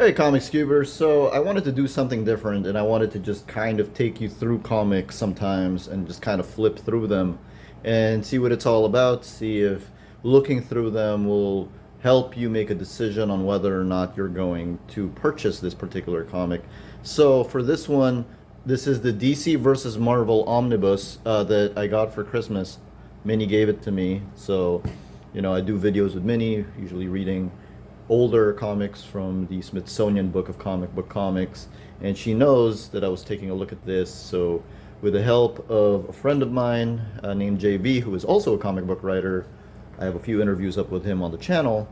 Hey, Comics Cubers. So I wanted to do something different, and I wanted to just kind of take you through comics sometimes and just kind of flip through them and see what it's all about. See if looking through them will help you make a decision on whether or not you're going to purchase this particular comic. So for this one, this is the DC versus Marvel Omnibus that I got for Christmas. Minnie gave it to me. So, I do videos with Minnie, usually reading older comics from the Smithsonian Book of Comic Book Comics, and she knows that I was taking a look at this. So, with the help of a friend of mine named JB, who is also a comic book writer, I have a few interviews up with him on the channel.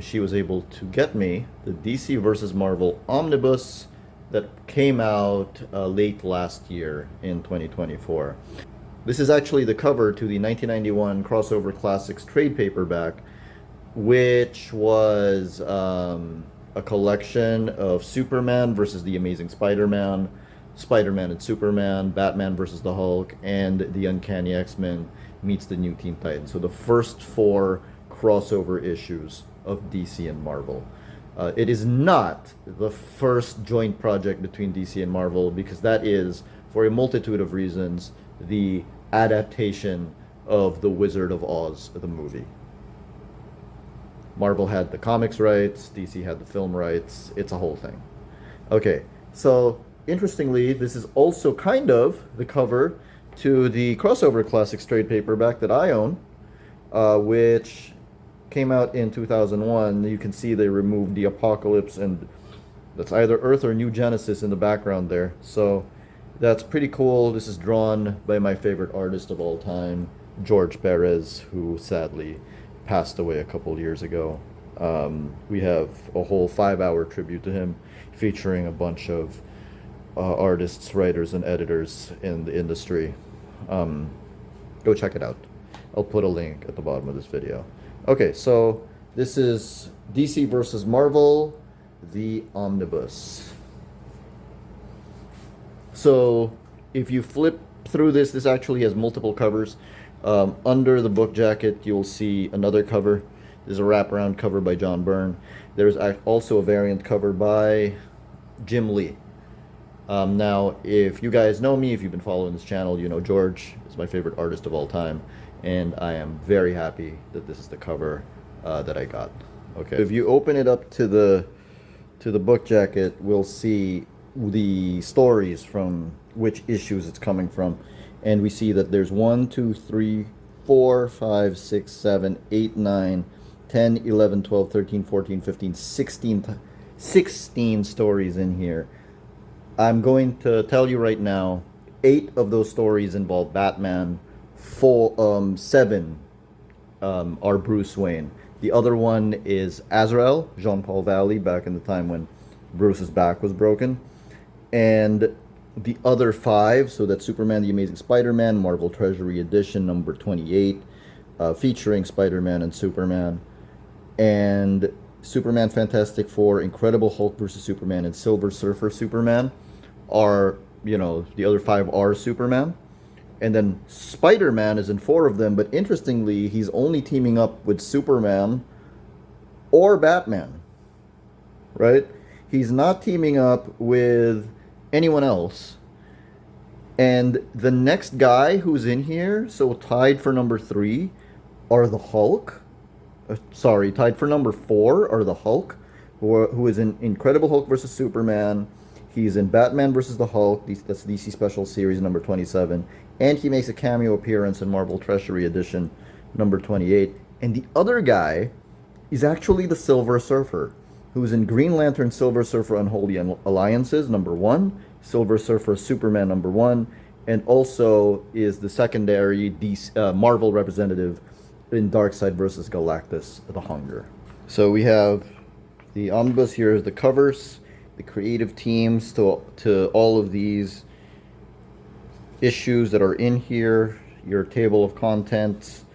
She was able to get me the DC versus Marvel Omnibus that came out late last year in 2024. This is actually the cover to the 1991 Crossover Classics trade paperback, which was a collection of Superman versus the Amazing Spider-Man, Spider-Man and Superman, Batman versus the Hulk, and the Uncanny X-Men meets the New Teen Titans. So the first four crossover issues of DC and Marvel. It is not the first joint project between DC and Marvel, because that is, for a multitude of reasons, the adaptation of The Wizard of Oz, the movie. Marvel had the comics rights, DC had the film rights. It's a whole thing. Okay, so interestingly, this is also kind of the cover to the Crossover Classics trade paperback that I own, which came out in 2001. You can see they removed the Apocalypse, and that's either Earth or New Genesis in the background there. So that's pretty cool. This is drawn by my favorite artist of all time, George Perez, who sadly passed away a couple years ago. We have a whole 5-hour tribute to him featuring a bunch of artists, writers, and editors in the industry. Go check it out. I'll put a link at the bottom of this video. Okay, so this is DC versus Marvel, the Omnibus. So if you flip through this, this actually has multiple covers. Under the book jacket, you'll see another cover. There's a wraparound cover by John Byrne. There's also a variant cover by Jim Lee. Now, if you guys know me, if you've been following this channel, you know George is my favorite artist of all time, and I am very happy that this is the cover that I got. Okay, if you open it up to the book jacket, we'll see the stories from which issues it's coming from. And we see that there's 1, 2, 3, 4, 5, 6, 7, 8, 9, 10, 11, 12, 13, 14, 15, 16 stories in here. I'm going to tell you right now, 8 of those stories involve Batman. 7 are Bruce Wayne. The other one is Azrael, Jean-Paul Valley, back in the time when Bruce's back was broken. And the other 5, so that's Superman the Amazing Spider-Man, Marvel Treasury Edition number 28, featuring Spider-Man and Superman, and Superman Fantastic Four, Incredible Hulk versus Superman, and Silver Surfer Superman are, the other 5 are Superman. And then Spider-Man is in 4 of them, but interestingly, he's only teaming up with Superman or Batman, right? He's not teaming up with anyone else. And the next guy who's in here, so tied for number 3 are the Hulk. Tied for number 4 are the Hulk, who is in Incredible Hulk versus Superman. He's in Batman versus the Hulk. That's DC Special Series number 27. And he makes a cameo appearance in Marvel Treasury Edition number 28. And the other guy is actually the Silver Surfer, who's in Green Lantern, Silver Surfer, Unholy Alliances, number 1, Silver Surfer, Superman, number 1, and also is the secondary Marvel representative in Darkseid versus Galactus, The Hunger. So we have the omnibus. Here is the covers, the creative teams to all of these issues that are in here, your table of contents,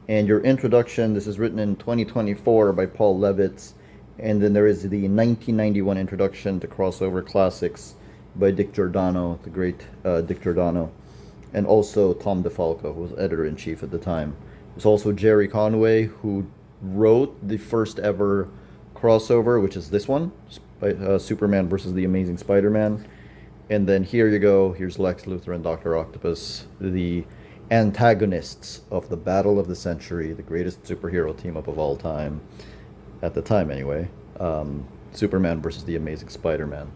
and your introduction. This is written in 2024 by Paul Levitz. And then there is the 1991 introduction to Crossover Classics by Dick Giordano, the great Dick Giordano, and also Tom DeFalco, who was editor-in-chief at the time. There's also Jerry Conway, who wrote the first ever crossover, which is this one, Superman versus the Amazing Spider-Man. And then here you go. Here's Lex Luthor and Dr. Octopus, the antagonists of the battle of the century, the greatest superhero team-up of all time, at the time anyway. Superman versus the Amazing Spider-Man.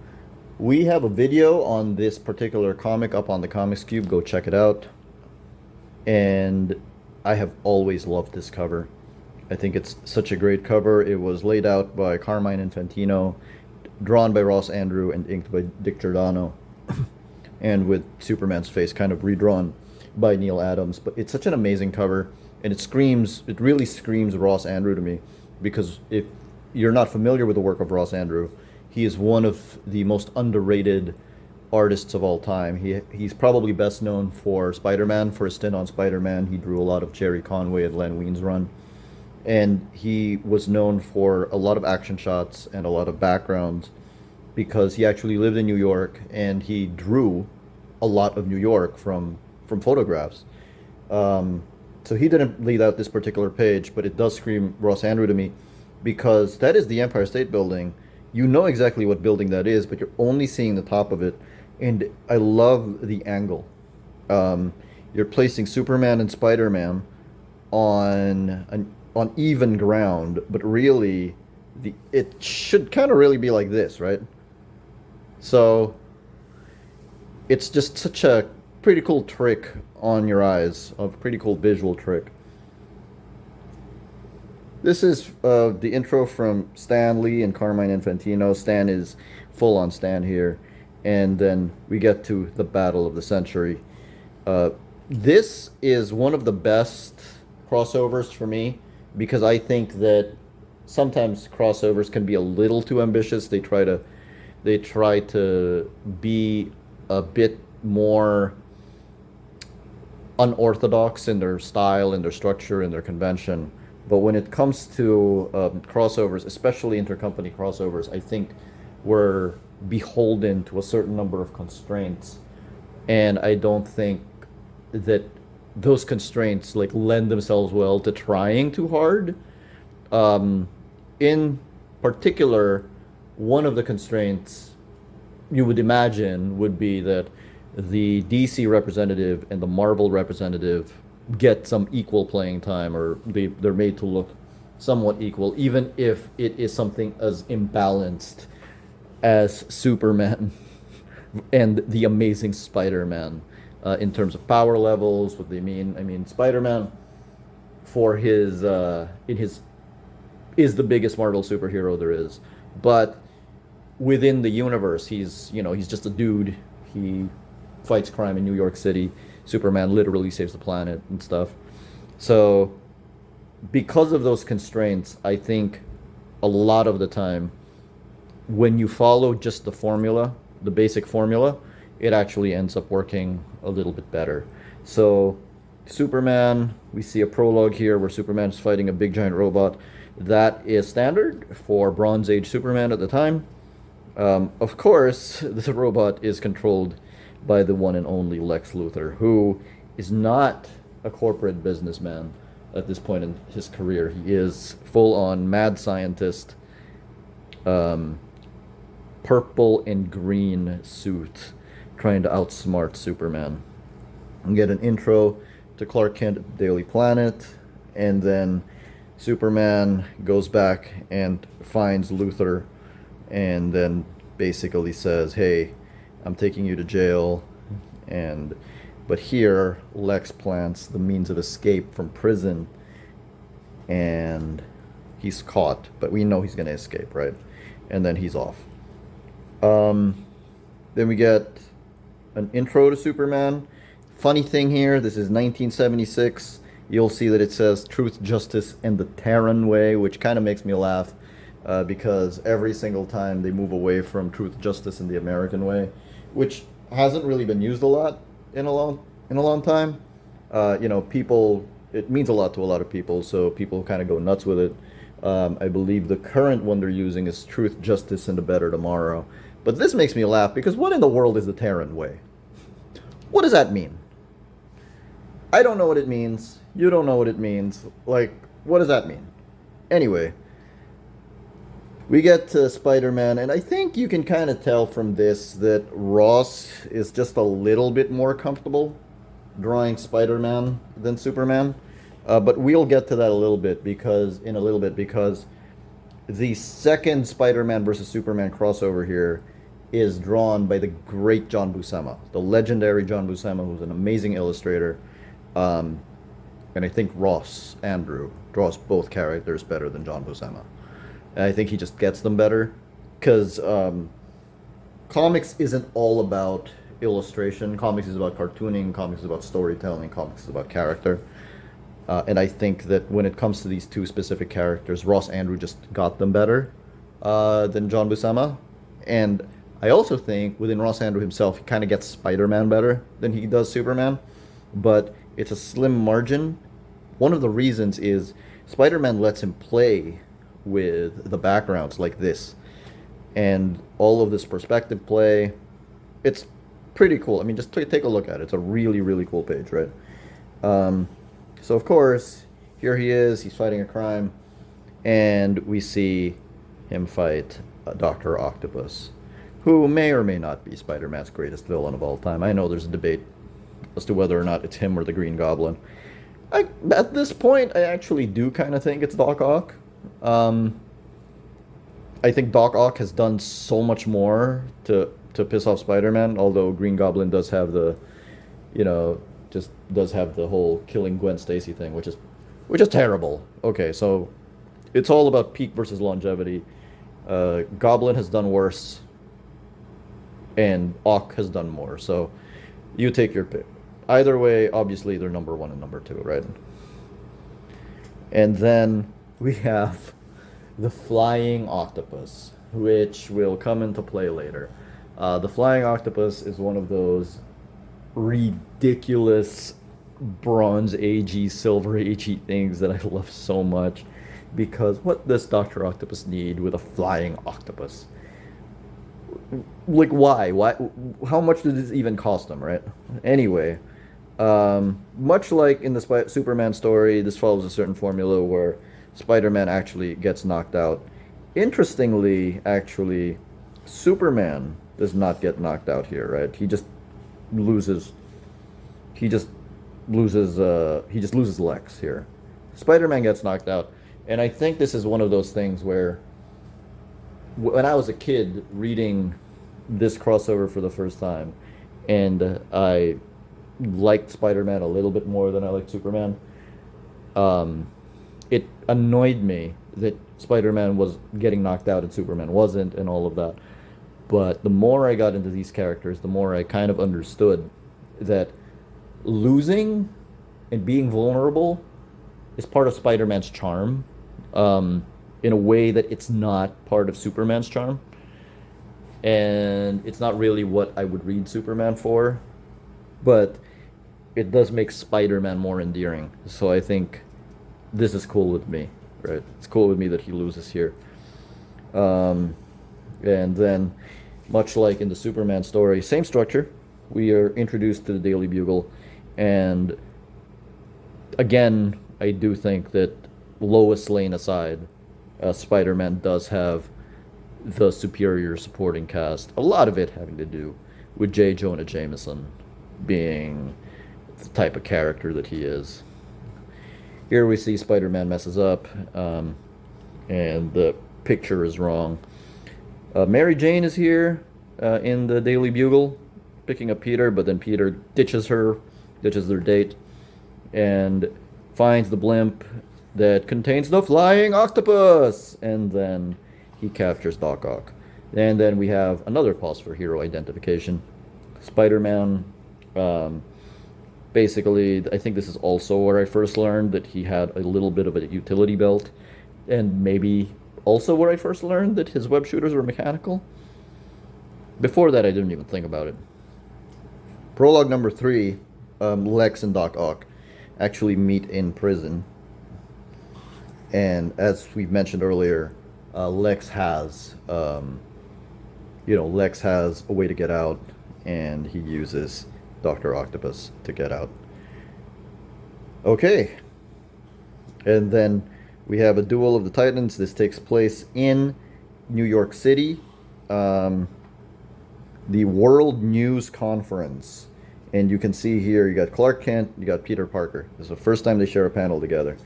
We have a video on this particular comic up on the Comics Cube. Go check it out. And I have always loved this cover. I think it's such a great cover. It was laid out by Carmine Infantino, drawn by Ross Andru, and inked by Dick Giordano, and with Superman's face kind of redrawn by Neil Adams. But it's such an amazing cover, and it really screams Ross Andru to me, because if you're not familiar with the work of Ross Andru, he is one of the most underrated artists of all time. He's probably best known for Spider-Man, for his stint on Spider-Man. He drew a lot of Jerry Conway and Len Wein's run. And he was known for a lot of action shots and a lot of backgrounds because he actually lived in New York, and he drew a lot of New York from photographs. So he didn't lead out this particular page, but it does scream Ross Andru to me, because that is the Empire State Building. You know exactly what building that is, but you're only seeing the top of it. And I love the angle. You're placing Superman and Spider-Man on even ground, but really it should kind of really be like this, right? So it's just such a pretty cool trick on your eyes, a pretty cool visual trick. This is the intro from Stan Lee and Carmine Infantino. Stan is full on Stan here. And then we get to the battle of the century. This is one of the best crossovers for me, because I think that sometimes crossovers can be a little too ambitious. They try to be a bit more unorthodox in their style, in their structure, in their convention. But when it comes to crossovers, especially intercompany crossovers, I think we're beholden to a certain number of constraints, and I don't think that those constraints like lend themselves well to trying too hard. In particular, one of the constraints you would imagine would be that the DC representative and the Marvel representative get some equal playing time, or they're made to look somewhat equal, even if it is something as imbalanced as Superman and the Amazing Spider-Man in terms of power levels. What they mean, I mean, Spider-Man for his is the biggest Marvel superhero there is, but within the universe, he's just a dude. He fights crime in New York City. Superman literally saves the planet and stuff. So because of those constraints, I think a lot of the time when you follow just the formula, the basic formula, it actually ends up working a little bit better. So Superman, we see a prologue here where Superman is fighting a big giant robot. That is standard for Bronze Age Superman at the time. Of course, this robot is controlled by the one and only Lex Luthor, who is not a corporate businessman at this point in his career. He is full-on mad scientist, purple and green suit, trying to outsmart Superman. We get an intro to Clark Kent at the Daily Planet, and then Superman goes back and finds Luthor, and then basically says, hey, I'm taking you to jail. But here Lex plants the means of escape from prison, and he's caught, but we know he's going to escape, right? And then he's off. Then we get an intro to Superman. Funny thing here, this is 1976. You'll see that it says Truth, Justice, and the Terran Way, which kind of makes me laugh, because every single time they move away from Truth, Justice, and the American Way, which hasn't really been used a lot in a long time. People, it means a lot to a lot of people, so people kind of go nuts with it. I believe the current one they're using is Truth, Justice, and a Better Tomorrow. But this makes me laugh, because what in the world is the Terran Way? What does that mean? I don't know what it means. You don't know what it means. Like, what does that mean? Anyway, We get to Spider-Man, and I think you can kind of tell from this that Ross is just a little bit more comfortable drawing Spider-Man than Superman. But we'll get to that in a little bit because the second Spider-Man versus Superman crossover here is drawn by the great John Buscema, the legendary John Buscema, who's an amazing illustrator. Um, and I think Ross Andrew draws both characters better than John Buscema. And I think he just gets them better because comics isn't all about illustration. Comics is about cartooning. Comics is about storytelling. Comics is about character. And I think that when it comes to these two specific characters, Ross Andrew just got them better than John Buscema. And I also think within Ross Andrew himself, he kind of gets Spider-Man better than he does Superman. But it's a slim margin. One of the reasons is Spider-Man lets him play with the backgrounds like this. And all of this perspective play, it's pretty cool. I mean, just take a look at it. It's a really, really cool page, right? So, of course, here he is. He's fighting a crime. And we see him fight Dr. Octopus, who may or may not be Spider-Man's greatest villain of all time. I know there's a debate as to whether or not it's him or the Green Goblin. At this point, I actually do kind of think it's Doc Ock. I think Doc Ock has done so much more to piss off Spider-Man, although Green Goblin does have the, just does have the whole killing Gwen Stacy thing, which is terrible. Okay, so it's all about peak versus longevity. Goblin has done worse, and Ock has done more. So you take your pick. Either way, obviously they're number one and number two, right? And then we have the Flying Octopus, which will come into play later. The Flying Octopus is one of those ridiculous Bronze Agey, Silver Agey things that I love so much. Because what does Dr. Octopus need with a flying octopus? Like, why? How much did this even cost him, right? Anyway, much like in the Superman story, this follows a certain formula where Spider-Man actually gets knocked out. Interestingly, actually, Superman does not get knocked out here, right? He just loses Lex here. Spider-Man gets knocked out. And I think this is one of those things where when I was a kid reading this crossover for the first time, and I liked Spider-Man a little bit more than I liked Superman, it annoyed me that Spider-Man was getting knocked out and Superman wasn't, and all of that. But the more I got into these characters, the more I kind of understood that losing and being vulnerable is part of Spider-Man's charm, in a way that it's not part of Superman's charm. And it's not really what I would read Superman for, but it does make Spider-Man more endearing. So I think this is cool with me, right? It's cool with me that he loses here. And then, much like in the Superman story, same structure. We are introduced to the Daily Bugle, and again, I do think that Lois Lane aside, Spider-Man does have the superior supporting cast. A lot of it having to do with J. Jonah Jameson being the type of character that he is. Here we see Spider-Man messes up, and the picture is wrong. Mary Jane is here in the Daily Bugle, picking up Peter, but then Peter ditches their date, and finds the blimp that contains the flying octopus, and then he captures Doc Ock. And then we have another pause for hero identification. Spider-Man, basically, I think this is also where I first learned that he had a little bit of a utility belt, and maybe also where I first learned that his web shooters were mechanical. Before that, I didn't even think about it. Prologue number 3, Lex and Doc Ock actually meet in prison. And as we've mentioned earlier, Lex has a way to get out, and he uses Dr. Octopus to get out. Okay. And then we have a duel of the Titans. This takes place in New York City, um, the World News Conference. And you can see here, you got Clark Kent, you got Peter Parker. This is the first time they share a panel together.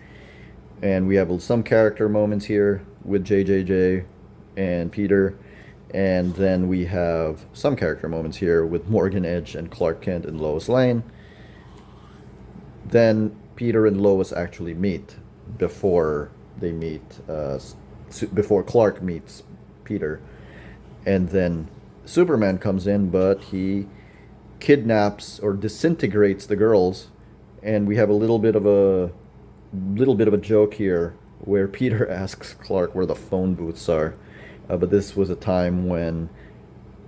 And we have some character moments here with JJJ and Peter. And then we have some character moments here with Morgan Edge and Clark Kent and Lois Lane. Then Peter and Lois actually meet before they meet, before Clark meets Peter. And then Superman comes in, but he kidnaps or disintegrates the girls. And we have a little bit of a joke here where Peter asks Clark where the phone booths are. But this was a time when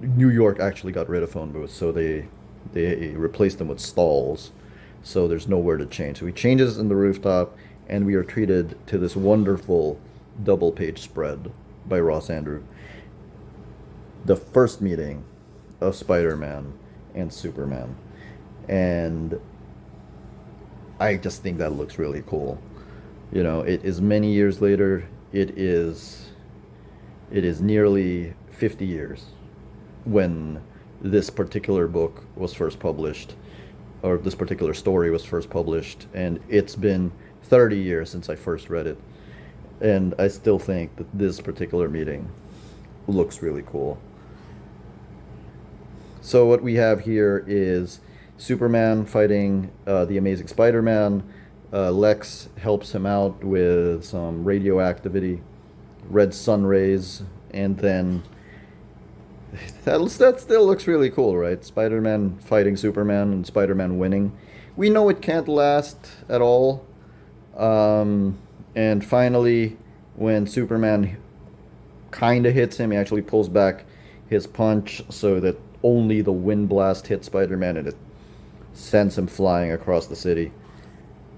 New York actually got rid of phone booths, so they replaced them with stalls. So there's nowhere to change. So he changes in the rooftop, and we are treated to this wonderful double-page spread by Ross Andru. The first meeting of Spider-Man and Superman. And I just think that looks really cool. You know, it is many years later. It is nearly 50 years when this particular book was first published, or this particular story was first published, and it's been 30 years since I first read it. And I still think that this particular meeting looks really cool. So what we have here is Superman fighting the Amazing Spider-Man. Lex helps him out with some radioactivity, red sun rays, and then that still looks really cool, right? Spider-Man fighting Superman and Spider-Man winning. We know it can't last at all. And finally, when Superman kind of hits him, he actually pulls back his punch so that only the wind blast hits Spider-Man, and it sends him flying across the city.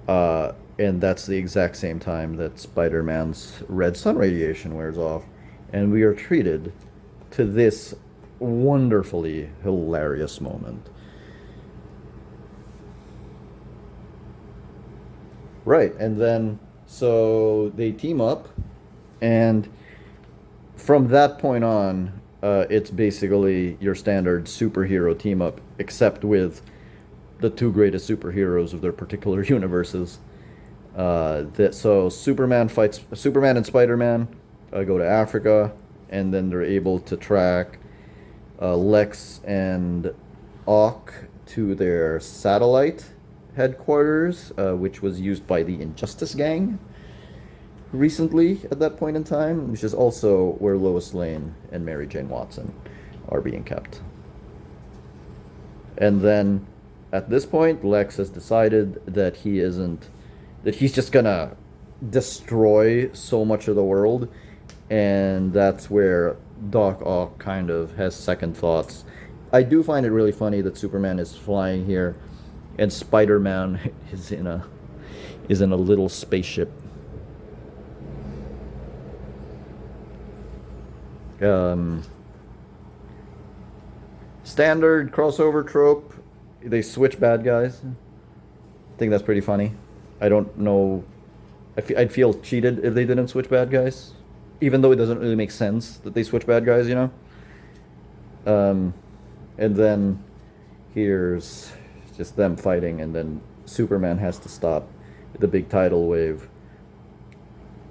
And that's the exact same time that Spider-Man's red sun radiation wears off. And we are treated to this wonderfully hilarious moment. Right, and then, so they team up, and from that point on, it's basically your standard superhero team up, except with the two greatest superheroes of their particular universes. So Superman and Spider-Man go to Africa, and then they're able to track Lex and Ock to their satellite headquarters, which was used by the Injustice Gang recently at that point in time, which is also where Lois Lane and Mary Jane Watson are being kept. And then at this point, Lex has decided that he's just gonna destroy so much of the world, and that's where Doc Ock kind of has second thoughts. I do find it really funny that Superman is flying here, and Spider-Man is in a little spaceship. Standard crossover trope. They switch bad guys. I think that's pretty funny. I don't know. I'd feel cheated if they didn't switch bad guys, even though it doesn't really make sense that they switch bad guys, you know. And then here's just them fighting, and then Superman has to stop the big tidal wave.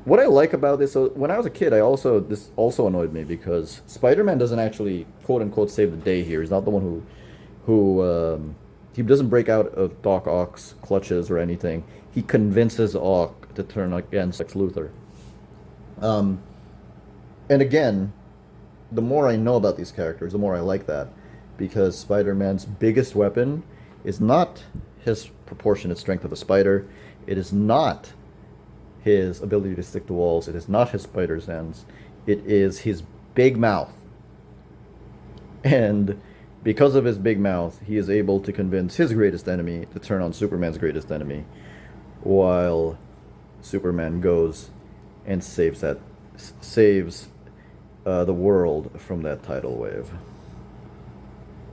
What I like about this, so when I was a kid, this also annoyed me because Spider-Man doesn't actually quote unquote save the day here. He's not the one who he doesn't break out of Doc Ock's clutches or anything. He convinces Ock to turn against Lex Luthor. And again, the more I know about these characters, the more I like that, because Spider-Man's biggest weapon is not his proportionate strength of a spider. It is not his ability to stick to walls. It is not his spider sense. It is his big mouth. And because of his big mouth, he is able to convince his greatest enemy to turn on Superman's greatest enemy, while Superman goes and saves the world from that tidal wave.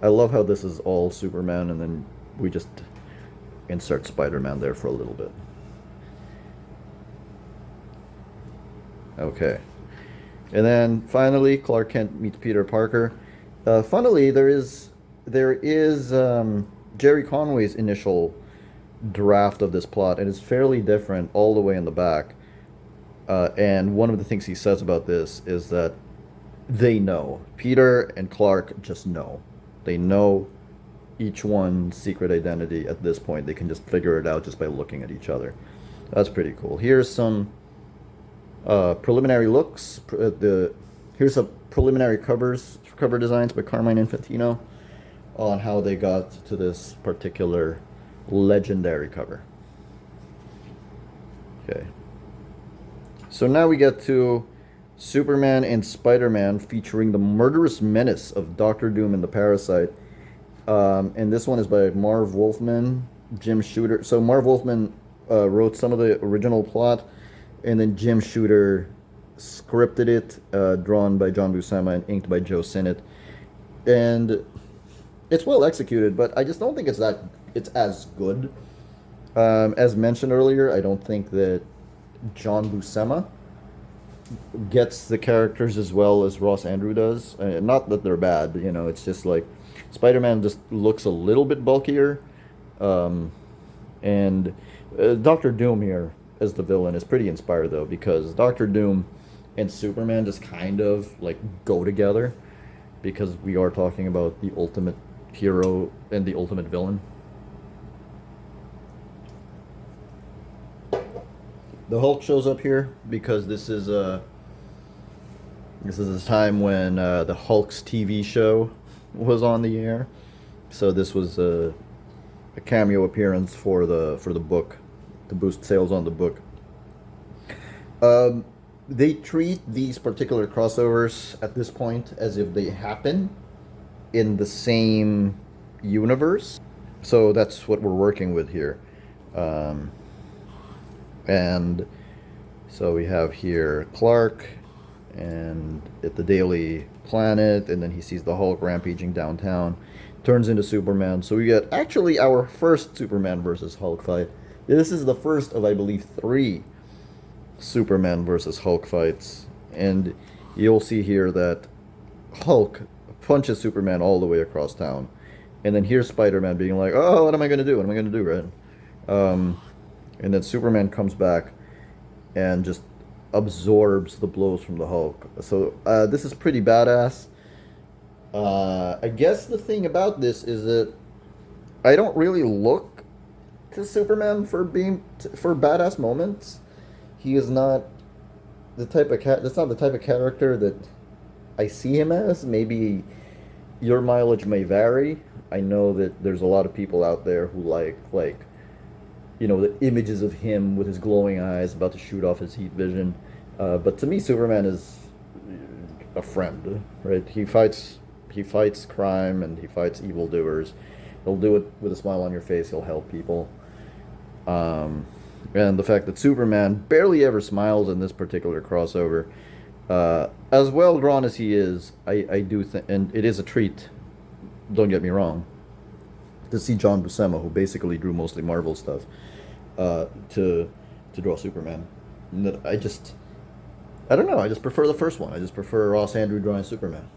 I love how this is all Superman, and then we just insert Spider-Man there for a little bit. Okay. And then finally, Clark Kent meets Peter Parker. Funnily, there is Jerry Conway's initial draft of this plot, and it's fairly different all the way in the back. And one of the things he says about this is that they know. Peter and Clark just know. They know each one's secret identity at this point. They can just figure it out just by looking at each other. That's pretty cool. Here's some preliminary looks. Here's a preliminary cover designs by Carmine Infantino on how they got to this particular legendary cover. Okay. So now we get to Superman and Spider-Man featuring the murderous menace of Doctor Doom and the Parasite. And this one is by Marv Wolfman, Jim Shooter. So Marv Wolfman wrote some of the original plot, and then Jim Shooter scripted it, drawn by John Buscema and inked by Joe Sinnott. And it's well executed, but I just don't think it's as good. As mentioned earlier, I don't think that John Buscema gets the characters as well as Ross Andru does. Not that they're bad, but, it's just like Spider-Man just looks a little bit bulkier. And Doctor Doom here as the villain is pretty inspired, though, because Doctor Doom and Superman just kind of like go together, because we are talking about the ultimate hero and the ultimate villain. The Hulk shows up here because this is a time when the Hulk's TV show was on the air, so this was a cameo appearance for the book to boost sales on the book. They treat these particular crossovers at this point as if they happen in the same universe, so that's what we're working with here. And so we have here Clark and at the Daily Planet, and then he sees the Hulk rampaging downtown, turns into Superman. So we get actually our first Superman versus Hulk fight. This is the first of, I believe, 3 Superman versus Hulk fights. And you'll see here that Hulk punches Superman all the way across town. And then here's Spider-Man being like, oh, what am I going to do? What am I going to do, right? And then Superman comes back and just absorbs the blows from the Hulk. So this is pretty badass. I guess the thing about this is that I don't really look to Superman for badass moments. He is not the type of that's not the type of character that I see him as. Maybe your mileage may vary. I know that there's a lot of people out there who like the images of him with his glowing eyes about to shoot off his heat vision. But to me, Superman is a friend, right? He fights crime and he fights evildoers. He'll do it with a smile on your face. He'll help people. And the fact that Superman barely ever smiles in this particular crossover, as well drawn as he is, I do think, and it is a treat, don't get me wrong, to see John Buscema, who basically drew mostly Marvel stuff, to draw Superman. I don't know, I just prefer the first one. I just prefer Ross Andru drawing Superman.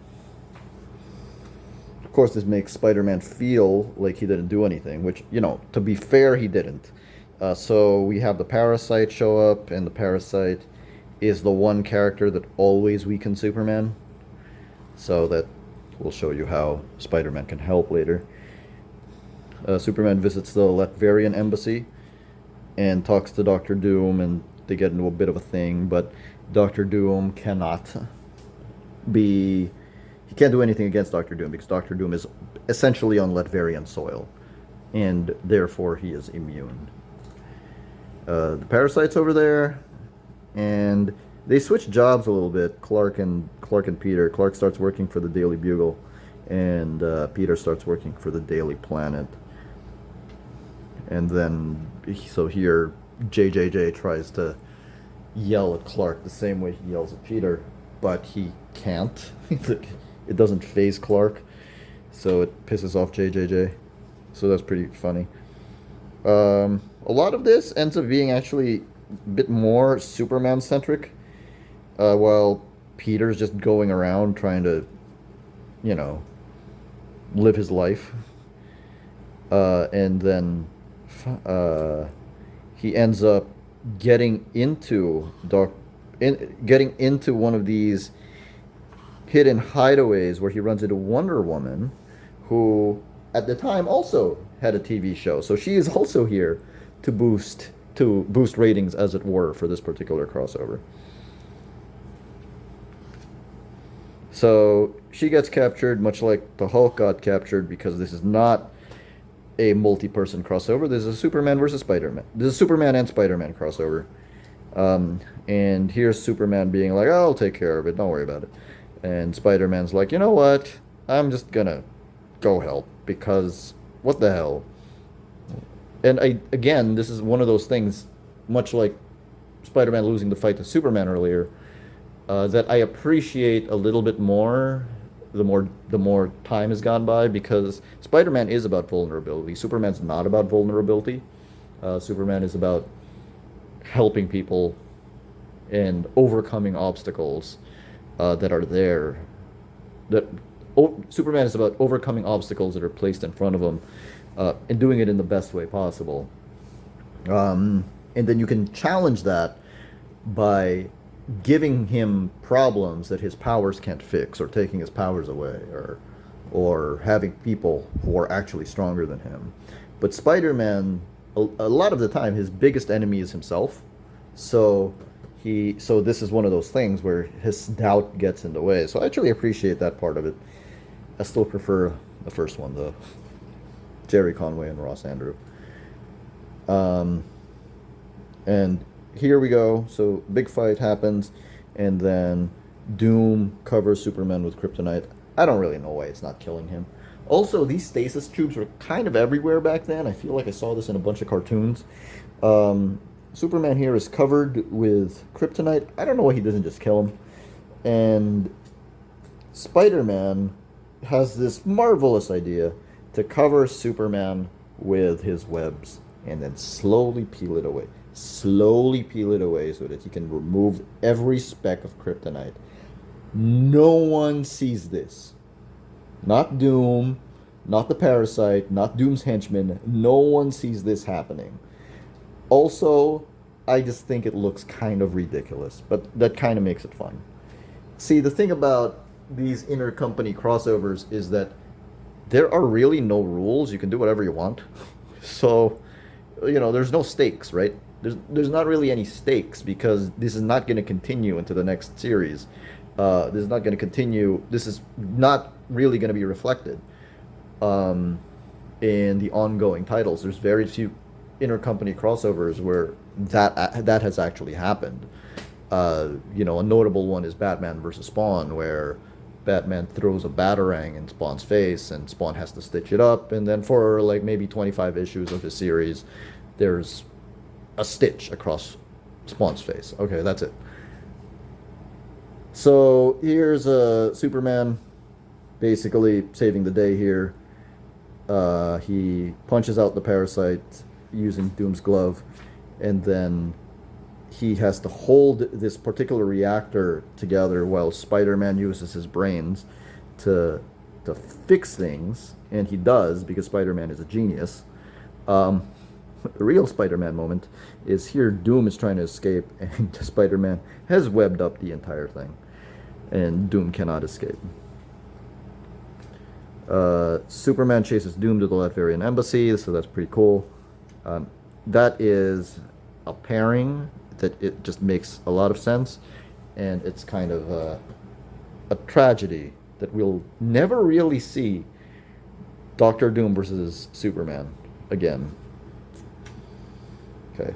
Of course, this makes Spider-Man feel like he didn't do anything, which, to be fair, he didn't. So we have the Parasite show up, and the Parasite is the one character that always weakens Superman. So that will show you how Spider-Man can help later. Superman visits the Latverian embassy and talks to Doctor Doom, and they get into a bit of a thing, but Doctor Doom he can't do anything against Doctor Doom because Doctor Doom is essentially on Latverian soil, and therefore he is immune. The Parasite's over there, and they switch jobs a little bit. Clark and Peter. Clark starts working for the Daily Bugle, and Peter starts working for the Daily Planet. And then, so here, JJJ tries to yell at Clark the same way he yells at Peter, but he can't. It doesn't faze Clark, so it pisses off JJJ. So that's pretty funny. A lot of this ends up being actually a bit more Superman-centric, while Peter's just going around trying to, you know, live his life. And then uh, he ends up getting into getting into one of these hidden hideaways where he runs into Wonder Woman, who at the time also had a TV show. So she is also here to boost ratings, as it were, for this particular crossover. So she gets captured, much like the Hulk got captured, because this is not a multi-person crossover. This is a Superman versus Spider-Man. This is a Superman and Spider-Man crossover. And here's Superman being like, "Oh, I'll take care of it. Don't worry about it." And Spider-Man's like, "You know what? I'm just gonna go help because what the hell?" And again, this is one of those things, much like Spider-Man losing the fight to Superman earlier, that I appreciate a little bit more the more time has gone by, because Spider-Man is about vulnerability. Superman's not about vulnerability. Superman is about helping people and overcoming obstacles that are there. Superman is about overcoming obstacles that are placed in front of him, and doing it in the best way possible. And then you can challenge that by giving him problems that his powers can't fix, or taking his powers away, or having people who are actually stronger than him. But Spider-Man, a lot of the time, his biggest enemy is himself. So this is one of those things where his doubt gets in the way. So I actually appreciate that part of it. I still prefer the first one, the Jerry Conway and Ross Andru. And here we go. So big fight happens, and then Doom covers Superman with kryptonite. I don't really know why it's not killing him. Also, these stasis tubes were kind of everywhere back then. I feel like I saw this in a bunch of cartoons. Superman here is covered with kryptonite. I don't know why he doesn't just kill him. And Spider-Man has this marvelous idea to cover Superman with his webs and then slowly peel it away. Slowly peel it away so that he can remove every speck of kryptonite. No one sees this. Not Doom, not the Parasite, not Doom's henchmen. No one sees this happening. Also, I just think it looks kind of ridiculous, but that kind of makes it fun. See, the thing about these intercompany crossovers is that there are really no rules. You can do whatever you want. So, there's no stakes, right? There's not really any stakes, because this is not going to continue into the next series. This is not going to continue. This is not really going to be reflected in the ongoing titles. There's very few intercompany crossovers where that has actually happened. A notable one is Batman versus Spawn, where Batman throws a batarang in Spawn's face, and Spawn has to stitch it up, and then for like maybe 25 issues of his series, there's a stitch across Spawn's face. Okay, that's it. So here's Superman basically saving the day here. He punches out the Parasite using Doom's glove, and then he has to hold this particular reactor together while Spider-Man uses his brains to fix things, and he does, because Spider-Man is a genius. The real Spider-Man moment is here. Doom is trying to escape, and Spider-Man has webbed up the entire thing, and Doom cannot escape. Superman chases Doom to the Latvian embassy, so that's pretty cool. That is a pairing that it just makes a lot of sense, and it's kind of a tragedy that we'll never really see Doctor Doom versus Superman again. Okay.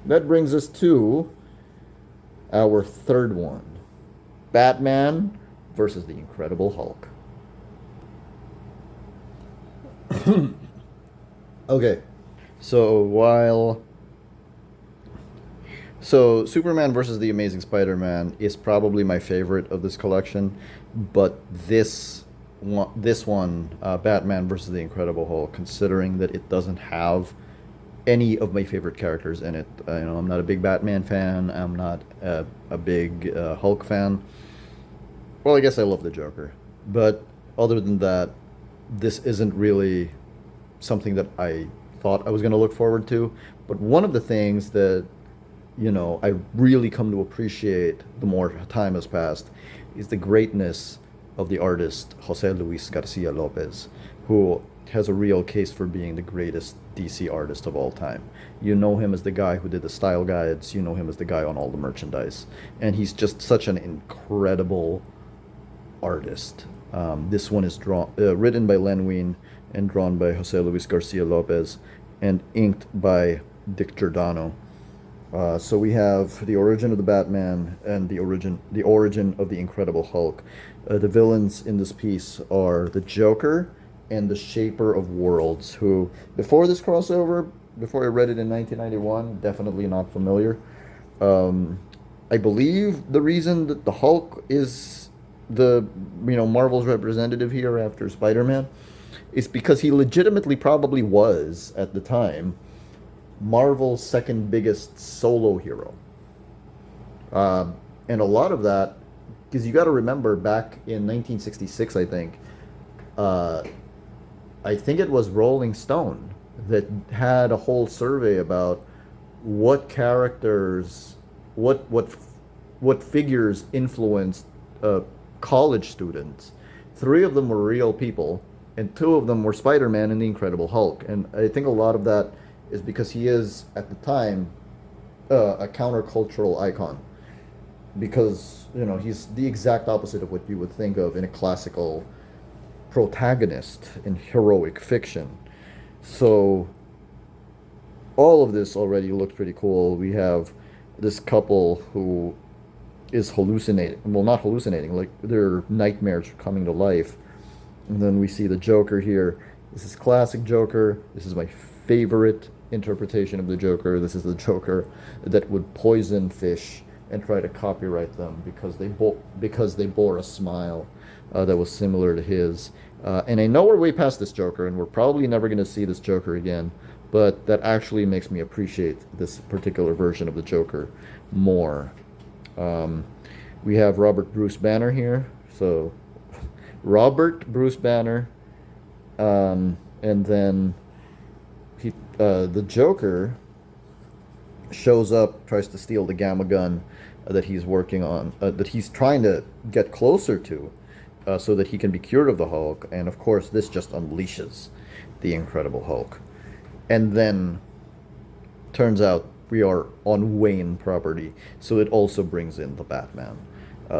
That brings us to our third one. Batman versus the Incredible Hulk. Okay. So Superman versus the Amazing Spider-Man is probably my favorite of this collection, but this one, Batman versus the Incredible Hulk, considering that it doesn't have any of my favorite characters in it. I'm not a big Batman fan. I'm not a big Hulk fan. Well, I guess I love the Joker, but other than that, this isn't really something that I thought I was going to look forward to. But one of the things that I really come to appreciate the more time has passed is the greatness of the artist Jose Luis Garcia-Lopez, who has a real case for being the greatest DC artist of all time. You know him as the guy who did the style guides, you know him as the guy on all the merchandise, and he's just such an incredible artist. This one is written by Len Wein and drawn by Jose Luis Garcia-Lopez and inked by Dick Giordano. So we have the origin of the Batman and the origin of the Incredible Hulk. The villains in this piece are the Joker and the Shaper of Worlds, who before this crossover, before I read it in 1991, definitely not familiar. I believe the reason that the Hulk is the Marvel's representative here after Spider-Man is because he legitimately probably was at the time Marvel's second biggest solo hero. And a lot of that, because you got to remember back in 1966, I think it was Rolling Stone that had a whole survey about what characters, what figures influenced college students. Three of them were real people, and two of them were Spider-Man and the Incredible Hulk. And I think a lot of that is because he is, at the time, a countercultural icon. Because, he's the exact opposite of what you would think of in a classical protagonist in heroic fiction. So, all of this already looks pretty cool. We have this couple who is hallucinating. Well, not hallucinating, like their nightmares are coming to life. And then we see the Joker here. This is classic Joker. This is my favorite interpretation of the Joker. This is the Joker that would poison fish and try to copyright them because they bore a smile that was similar to his. And I know we're way past this Joker, and we're probably never going to see this Joker again, but that actually makes me appreciate this particular version of the Joker more. We have Robert Bruce Banner here. So, Robert Bruce Banner, and then the Joker shows up, tries to steal the gamma gun that he's working on, that he's trying to get closer to, so that he can be cured of the Hulk. And of course, this just unleashes the Incredible Hulk. And then turns out we are on Wayne property, so it also brings in the Batman.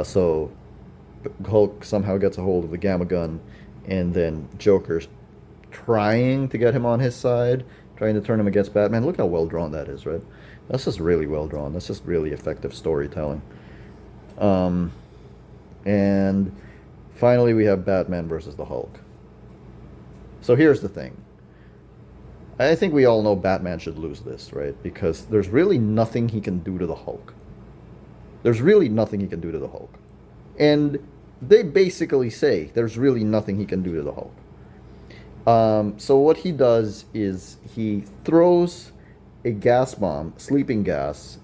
So Hulk somehow gets a hold of the gamma gun, and then Joker's trying to get him on his side, trying to turn him against Batman. Look how well drawn that is, right? That's just really well drawn. That's just really effective storytelling. And finally, we have Batman versus the Hulk. So here's the thing. I think we all know Batman should lose this, right? Because there's really nothing he can do to the Hulk. There's really nothing he can do to the Hulk. And they basically say there's really nothing he can do to the Hulk. So what he does is he throws a gas bomb, sleeping gas,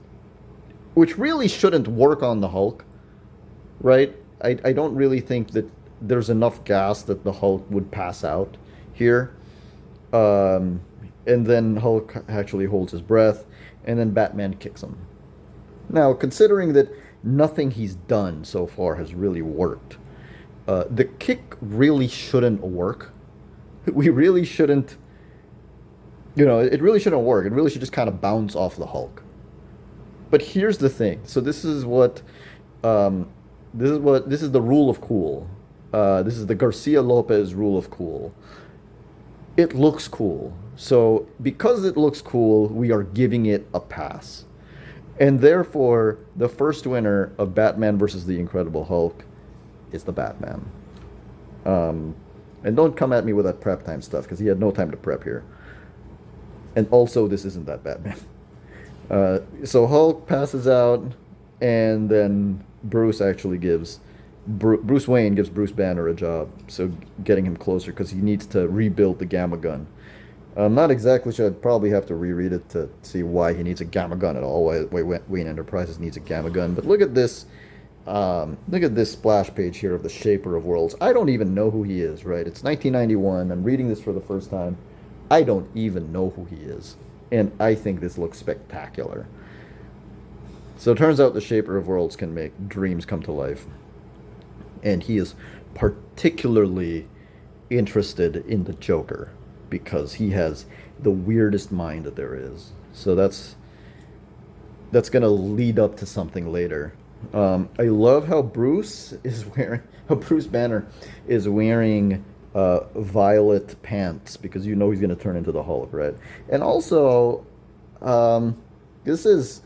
which really shouldn't work on the Hulk, right? I don't really think that there's enough gas that the Hulk would pass out here. And then Hulk actually holds his breath, and then Batman kicks him. Now, considering that nothing he's done so far has really worked, the kick really shouldn't work. We really shouldn't, it really shouldn't work. It really should just kind of bounce off the Hulk. But here's the thing. So this is the rule of cool. This is the Garcia-Lopez rule of cool. It looks cool. So because it looks cool, we are giving it a pass. And therefore, the first winner of Batman versus the Incredible Hulk is the Batman. And don't come at me with that prep time stuff, because he had no time to prep here. And also, this isn't that Batman. So Hulk passes out, and then Bruce Wayne gives Bruce Banner a job, so getting him closer, because he needs to rebuild the gamma gun. I'm not exactly sure. I'd probably have to reread it to see why he needs a gamma gun at all. Why Wayne Enterprises needs a gamma gun. But look at this. Look at this splash page here of the Shaper of Worlds. I don't even know who he is, right? It's 1991. I'm reading this for the first time. I don't even know who he is. And I think this looks spectacular. So it turns out the Shaper of Worlds can make dreams come to life. And he is particularly interested in the Joker because he has the weirdest mind that there is. So that's gonna lead up to something later. I love how Bruce Banner is wearing violet pants because you know he's gonna turn into the Hulk, right? And also, this is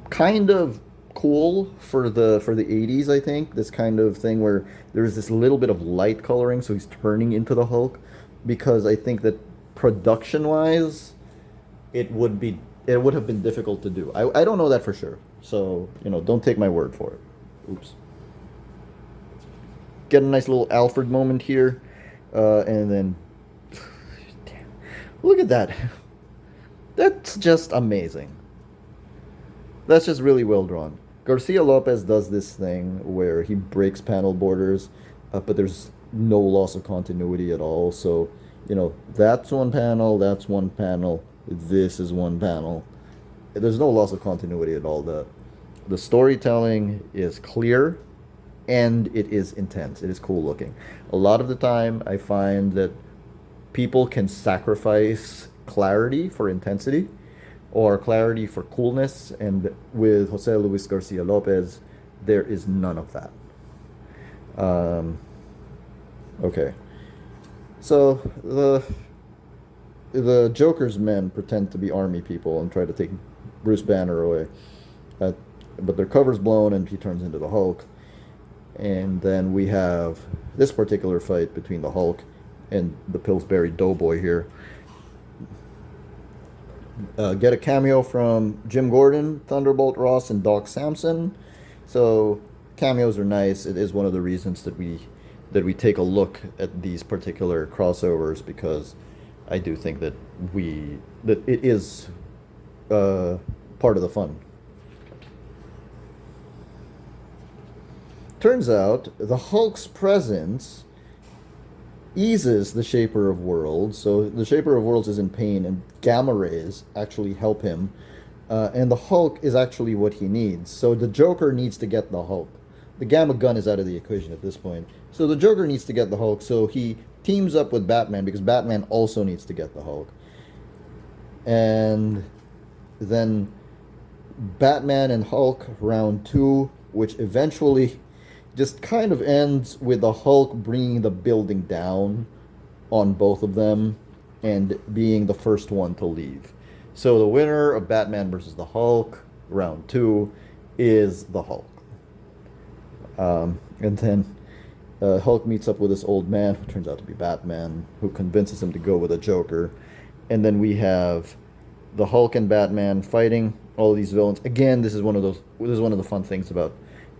kind of cool for the 80s, I think. This kind of thing where there's this little bit of light coloring, so he's turning into the Hulk, because I think that production wise it would have been difficult to do. I don't know that for sure. So, don't take my word for it. Oops. Get a nice little Alfred moment here. And then damn, look at that. That's just amazing. That's just really well drawn. Garcia-Lopez does this thing where he breaks panel borders, but there's no loss of continuity at all. So, that's one panel, that's one panel, this is one panel. There's no loss of continuity at all. The storytelling is clear and it is intense. It is cool looking. A lot of the time, I find that people can sacrifice clarity for intensity or clarity for coolness, and with Jose Luis Garcia Lopez, there is none of that. Okay, so the Joker's men pretend to be army people and try to take Bruce Banner away, but their cover's blown and he turns into the Hulk. And then we have this particular fight between the Hulk and the Pillsbury Doughboy here. Get a cameo from Jim Gordon, Thunderbolt Ross, and Doc Samson. So cameos are nice. It is one of the reasons that we take a look at these particular crossovers, because I do think that it is part of the fun. Turns out the Hulk's presence eases the Shaper of Worlds. So the Shaper of Worlds is in pain, and gamma rays actually help him. And the Hulk is actually what he needs. So the Joker needs to get the Hulk. The gamma gun is out of the equation at this point. So the Joker needs to get the Hulk. So he teams up with Batman because Batman also needs to get the Hulk. And then Batman and Hulk round 2, which eventually just kind of ends with the Hulk bringing the building down on both of them and being the first one to leave. So the winner of Batman versus the Hulk, round 2, is the Hulk. And then Hulk meets up with this old man who turns out to be Batman, who convinces him to go with a Joker. And then we have the Hulk and Batman fighting all these villains. Again, this is one of the fun things about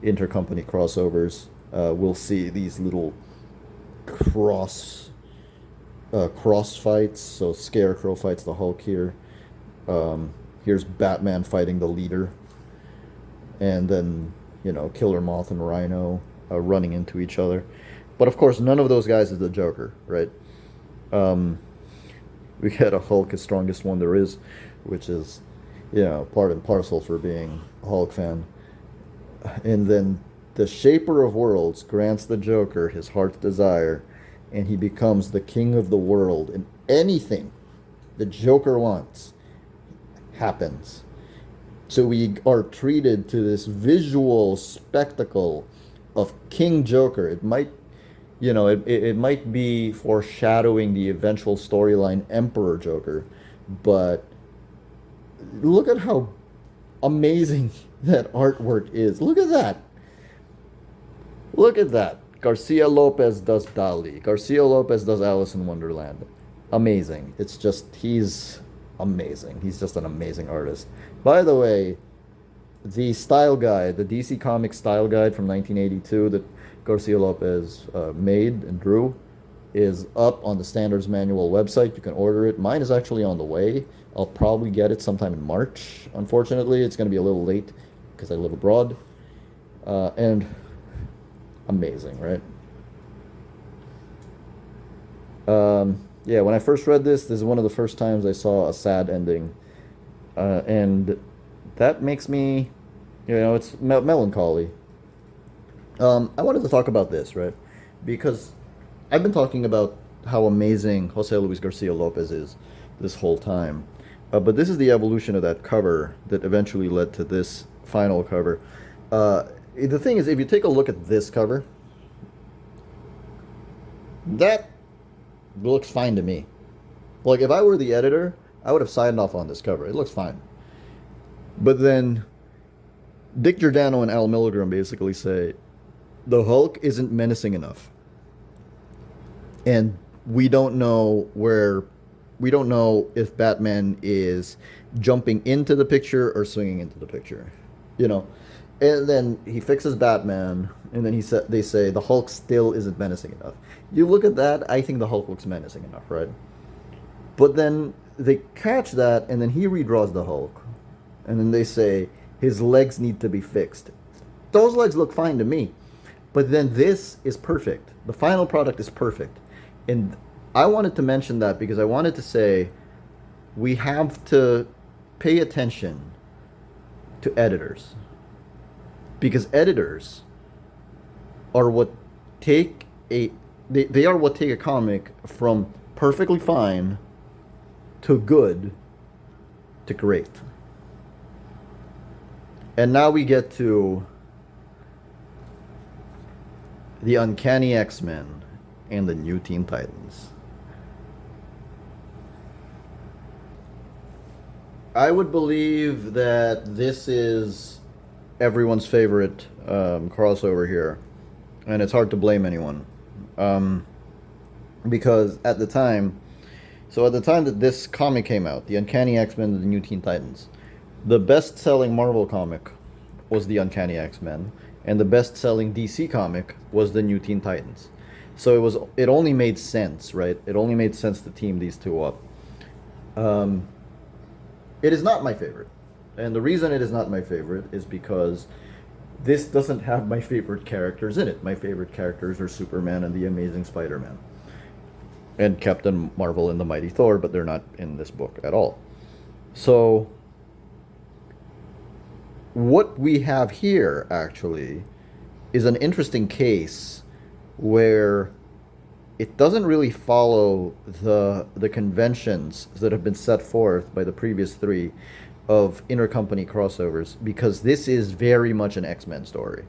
intercompany crossovers. We'll see these little cross fights. So Scarecrow fights the Hulk here. Here's Batman fighting the leader, and then Killer Moth and Rhino running into each other. But of course, none of those guys is the Joker, right? We get a Hulk as strongest one there is, which is part and parcel for being a Hulk fan. And then the Shaper of Worlds grants the Joker his heart's desire, and he becomes the king of the world. And anything the Joker wants happens. So we are treated to this visual spectacle of King Joker. It might, it might be foreshadowing the eventual storyline Emperor Joker, but look at how amazing that artwork is. Look at that. Look at that. Garcia-Lopez does Dali. Garcia-Lopez does Alice in Wonderland. Amazing. It's just, he's amazing. He's just an amazing artist. By the way, the style guide, the DC Comics style guide from 1982 that Garcia-Lopez made and drew, is up on the Standards Manual website. You can order it. Mine is actually on the way. I'll probably get it sometime in March. Unfortunately, it's going to be a little late because I live abroad. And amazing, right? Yeah, when I first read this is one of the first times I saw a sad ending. And that makes me, it's melancholy. I wanted to talk about this, right? Because I've been talking about how amazing Jose Luis Garcia-Lopez is this whole time. But this is the evolution of that cover that eventually led to this final cover. The thing is, if you take a look at this cover, that looks fine to me. Like, if I were the editor, I would have signed off on this cover. It looks fine. But then Dick Giordano and Al Milgrom basically say, the Hulk isn't menacing enough. And we don't know if Batman is jumping into the picture or swinging into the picture. And then he fixes Batman, and then they say the Hulk still isn't menacing enough. You look at that, I think the Hulk looks menacing enough, right? But then they catch that, and then he redraws the Hulk. And then they say his legs need to be fixed. Those legs look fine to me. But then this is perfect. The final product is perfect. And I wanted to mention that because I wanted to say we have to pay attention to editors. Because editors are what take they are what take a comic from perfectly fine to good to great. And now we get to the Uncanny X-Men and the New Teen Titans. I would believe that this is everyone's favorite crossover here, and it's hard to blame anyone, because at the time that this comic came out, the Uncanny X-Men and the New Teen Titans, the best-selling Marvel comic was the Uncanny X-Men, and the best-selling DC comic was the New Teen Titans. So it only made sense, right? It only made sense to team these two up. It is not my favorite. And the reason it is not my favorite is because this doesn't have my favorite characters in it. My favorite characters are Superman and the Amazing Spider-Man. And Captain Marvel and the Mighty Thor, but they're not in this book at all. So what we have here, actually, is an interesting case where it doesn't really follow the conventions that have been set forth by the previous three of intercompany crossovers, because this is very much an X-Men story.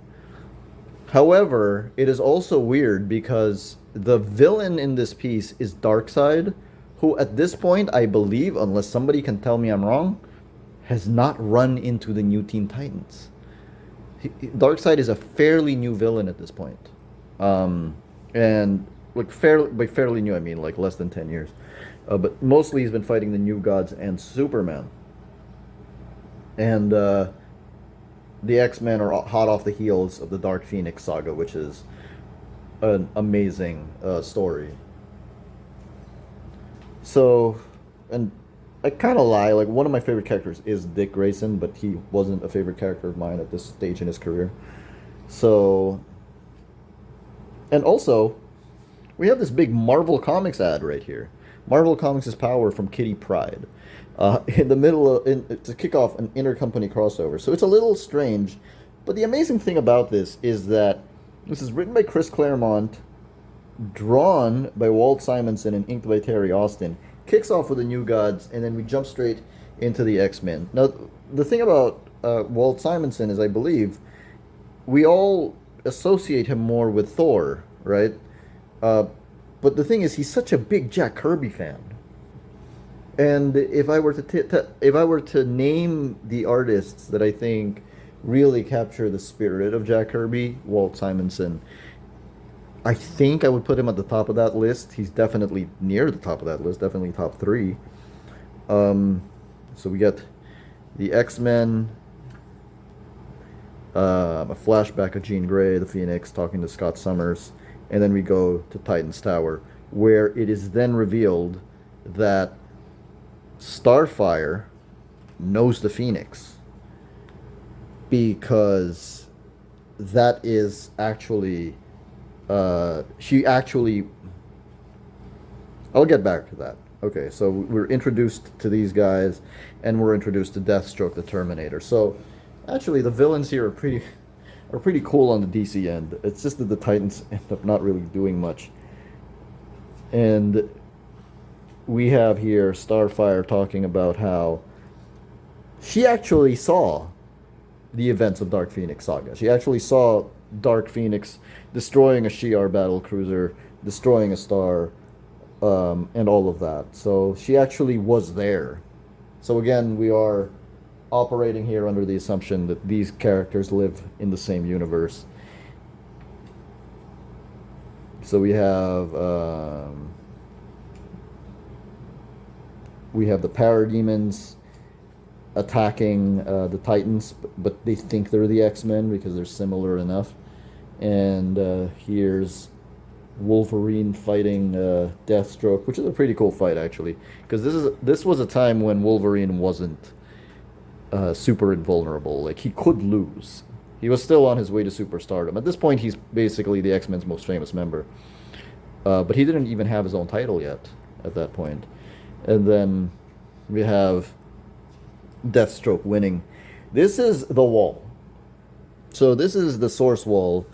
However, it is also weird because the villain in this piece is Darkseid, who at this point, I believe, unless somebody can tell me I'm wrong, has not run into the New Teen Titans. Darkseid is a fairly new villain at this point. And like by fairly new, I mean like less than 10 years. But mostly he's been fighting the New Gods and Superman. And the X-Men are hot off the heels of the Dark Phoenix saga, which is an amazing story. So, and I kind of lie, like one of my favorite characters is Dick Grayson, but he wasn't a favorite character of mine at this stage in his career. So, and also, we have this big Marvel Comics ad right here. Marvel Comics' power from Kitty Pryde. In the middle of, to kick off an intercompany crossover. So it's a little strange, but the amazing thing about this is that this is written by Chris Claremont, drawn by Walt Simonson and inked by Terry Austin, kicks off with the New Gods, and then we jump straight into the X-Men. Now, the thing about Walt Simonson is, I believe, we all associate him more with Thor, right? But the thing is, he's such a big Jack Kirby fan. And if I were to name the artists that I think really capture the spirit of Jack Kirby, Walt Simonson, I think I would put him at the top of that list. He's definitely near the top of that list, definitely top 3. So we get the X-Men, a flashback of Jean Grey, the Phoenix, talking to Scott Summers, and then we go to Titan's Tower. where it is then revealed that Starfire knows the Phoenix because that is actually she actually I'll get back to that. Okay, so we're introduced to these guys, and we're introduced to Deathstroke, the Terminator. So, actually, the villains here are pretty cool on the DC end. It's just that the Titans end up not really doing much. And we have here Starfire talking about how she actually saw the events of Dark Phoenix Saga. She actually saw Dark Phoenix destroying a Shi'ar battle cruiser, destroying a star, and all of that. So she actually was there. So again, we are operating here under the assumption that these characters live in the same universe. So we have the parademons attacking the Titans, but they think they're the X-Men because they're similar enough. And here's Wolverine fighting Deathstroke, which is a pretty cool fight actually, because this was a time when Wolverine wasn't super invulnerable. Like, he could lose. He was still on his way to superstardom. At this point, he's basically the X-Men's most famous member. But he didn't even have his own title yet at that point. And then we have Deathstroke winning. This is the wall. So this is the source wall,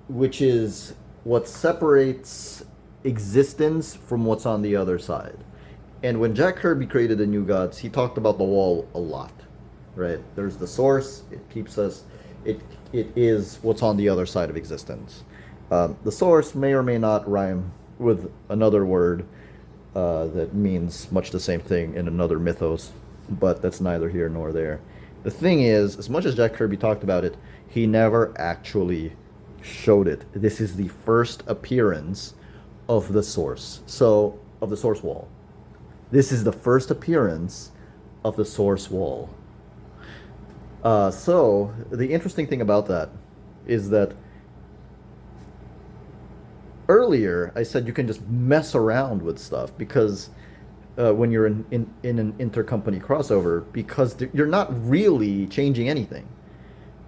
which is what separates existence from what's on the other side. And when Jack Kirby created the New Gods, he talked about the wall a lot, right? There's the source. It keeps us. It is what's on the other side of existence. The source may or may not rhyme with another word that means much the same thing in another mythos, but that's neither here nor there. The thing is, as much as Jack Kirby talked about it, he never actually showed it. This is the first appearance of the source. So, of the source wall. This is the first appearance of the source wall. So, the interesting thing about that is that earlier I said you can just mess around with stuff because when you're in an intercompany crossover, because you're not really changing anything.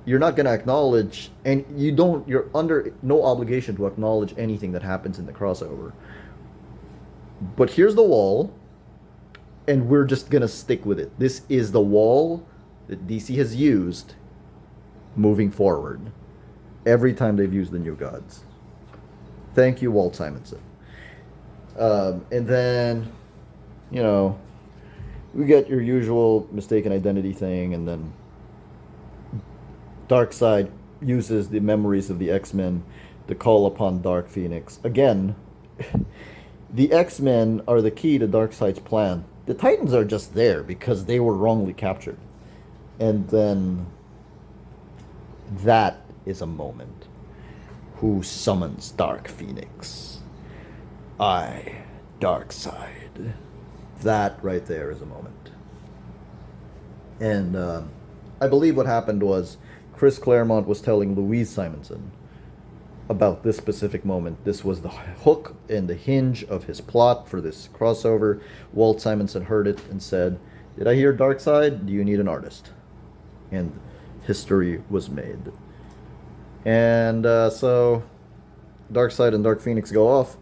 You're not going to acknowledge, and you're under no obligation to acknowledge anything that happens in the crossover. But here's the wall, and we're just going to stick with it. This is the wall that DC has used moving forward every time they've used the New Gods. Thank you, Walt Simonson. And then, we get your usual mistaken identity thing, and then Darkseid uses the memories of the X-Men to call upon Dark Phoenix. Again, the X-Men are the key to Darkseid's plan. The Titans are just there because they were wrongly captured. And then that is a moment. Who summons Dark Phoenix? I, Darkseid. That right there is a moment. And I believe what happened was Chris Claremont was telling Louise Simonson about this specific moment. This was the hook and the hinge of his plot for this crossover. Walt Simonson heard it and said, "Did I hear Darkseid? Do you need an artist?" And history was made. And so Darkseid and Dark Phoenix go off,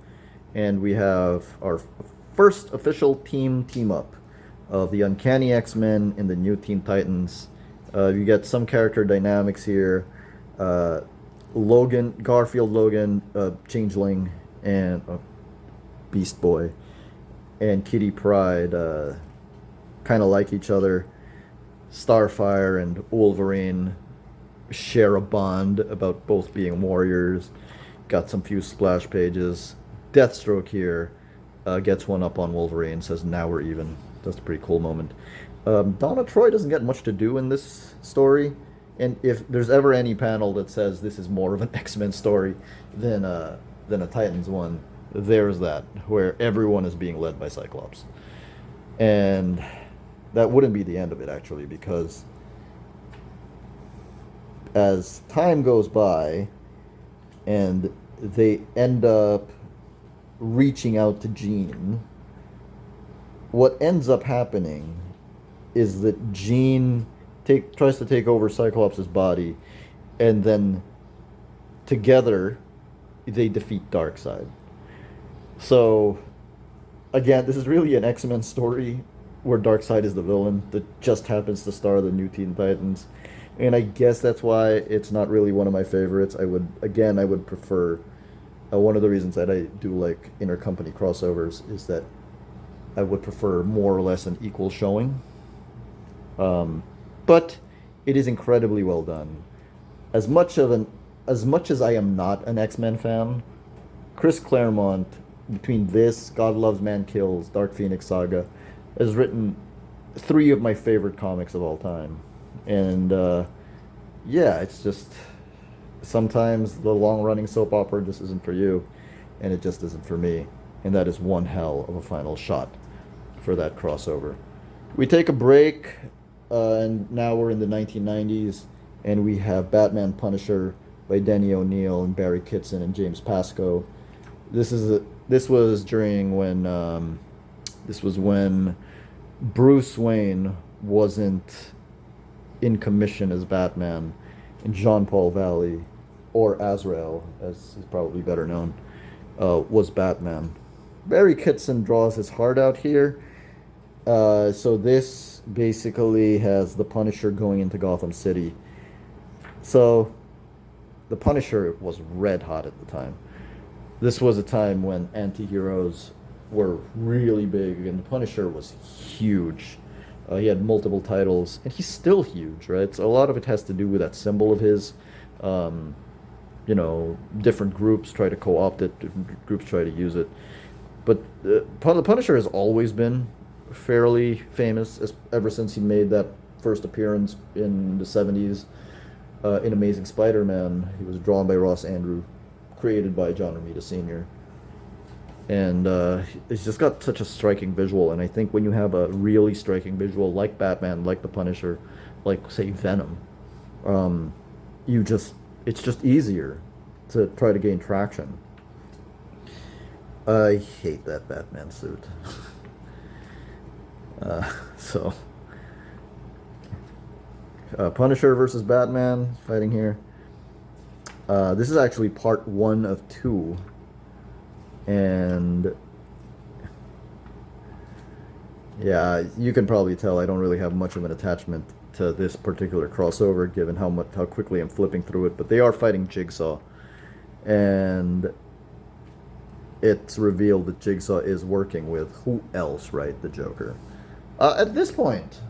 and we have our first official team up of the Uncanny X-Men and the new Teen Titans. You get some character dynamics here. Garfield Logan, Changeling, and Beast Boy, and Kitty Pryde kind of like each other. Starfire and Wolverine share a bond about both being warriors. Got some few splash pages. Deathstroke here gets one up on Wolverine, says, "Now we're even." That's a pretty cool moment. Donna Troy doesn't get much to do in this story, and if there's ever any panel that says this is more of an X-Men story than a Titans one, there's that, where everyone is being led by Cyclops. And that wouldn't be the end of it, actually, because as time goes by and they end up reaching out to Jean, what ends up happening is that Jean tries to take over Cyclops' body, and then together they defeat Darkseid. So again, this is really an X-Men story where Darkseid is the villain that just happens to star the New Teen Titans. And I guess that's why it's not really one of my favorites. I would prefer one of the reasons that I do like intercompany crossovers is that I would prefer more or less an equal showing. But it is incredibly well done. As much of an as much as I am not an X-Men fan, Chris Claremont, between this, God Loves Man Kills, Dark Phoenix Saga, has written three of my favorite comics of all time. And yeah, it's just sometimes the long running soap opera just isn't for you, and it just isn't for me. And that is one hell of a final shot for that crossover. We take a break, and now we're in the 1990s, and we have Batman Punisher by Denny O'Neil and Barry Kitson and James Pascoe. This was during when this was when Bruce Wayne wasn't in commission as Batman, and Jean Paul Valley, or Azrael, as is probably better known, was Batman. Barry Kitson draws his heart out here. So this basically has the Punisher going into Gotham City. So the Punisher was red hot at the time. This was a time when anti-heroes were really big, and the Punisher was huge. He had multiple titles, and he's still huge, right? So a lot of it has to do with that symbol of his. Different groups try to co-opt it, different groups try to use it. But the Punisher has always been fairly famous ever since he made that first appearance in the 70s in Amazing Spider-Man. He was drawn by Ross Andru, created by John Romita Sr. And it's just got such a striking visual. And I think when you have a really striking visual like Batman, like the Punisher, like, say, Venom, it's just easier to try to gain traction. I hate that Batman suit. So, Punisher versus Batman fighting here. This is actually part 1 of 2. And yeah, you can probably tell I don't really have much of an attachment to this particular crossover, given how quickly I'm flipping through it. But they are fighting Jigsaw, and it's revealed that Jigsaw is working with who else, right? The Joker. At this point,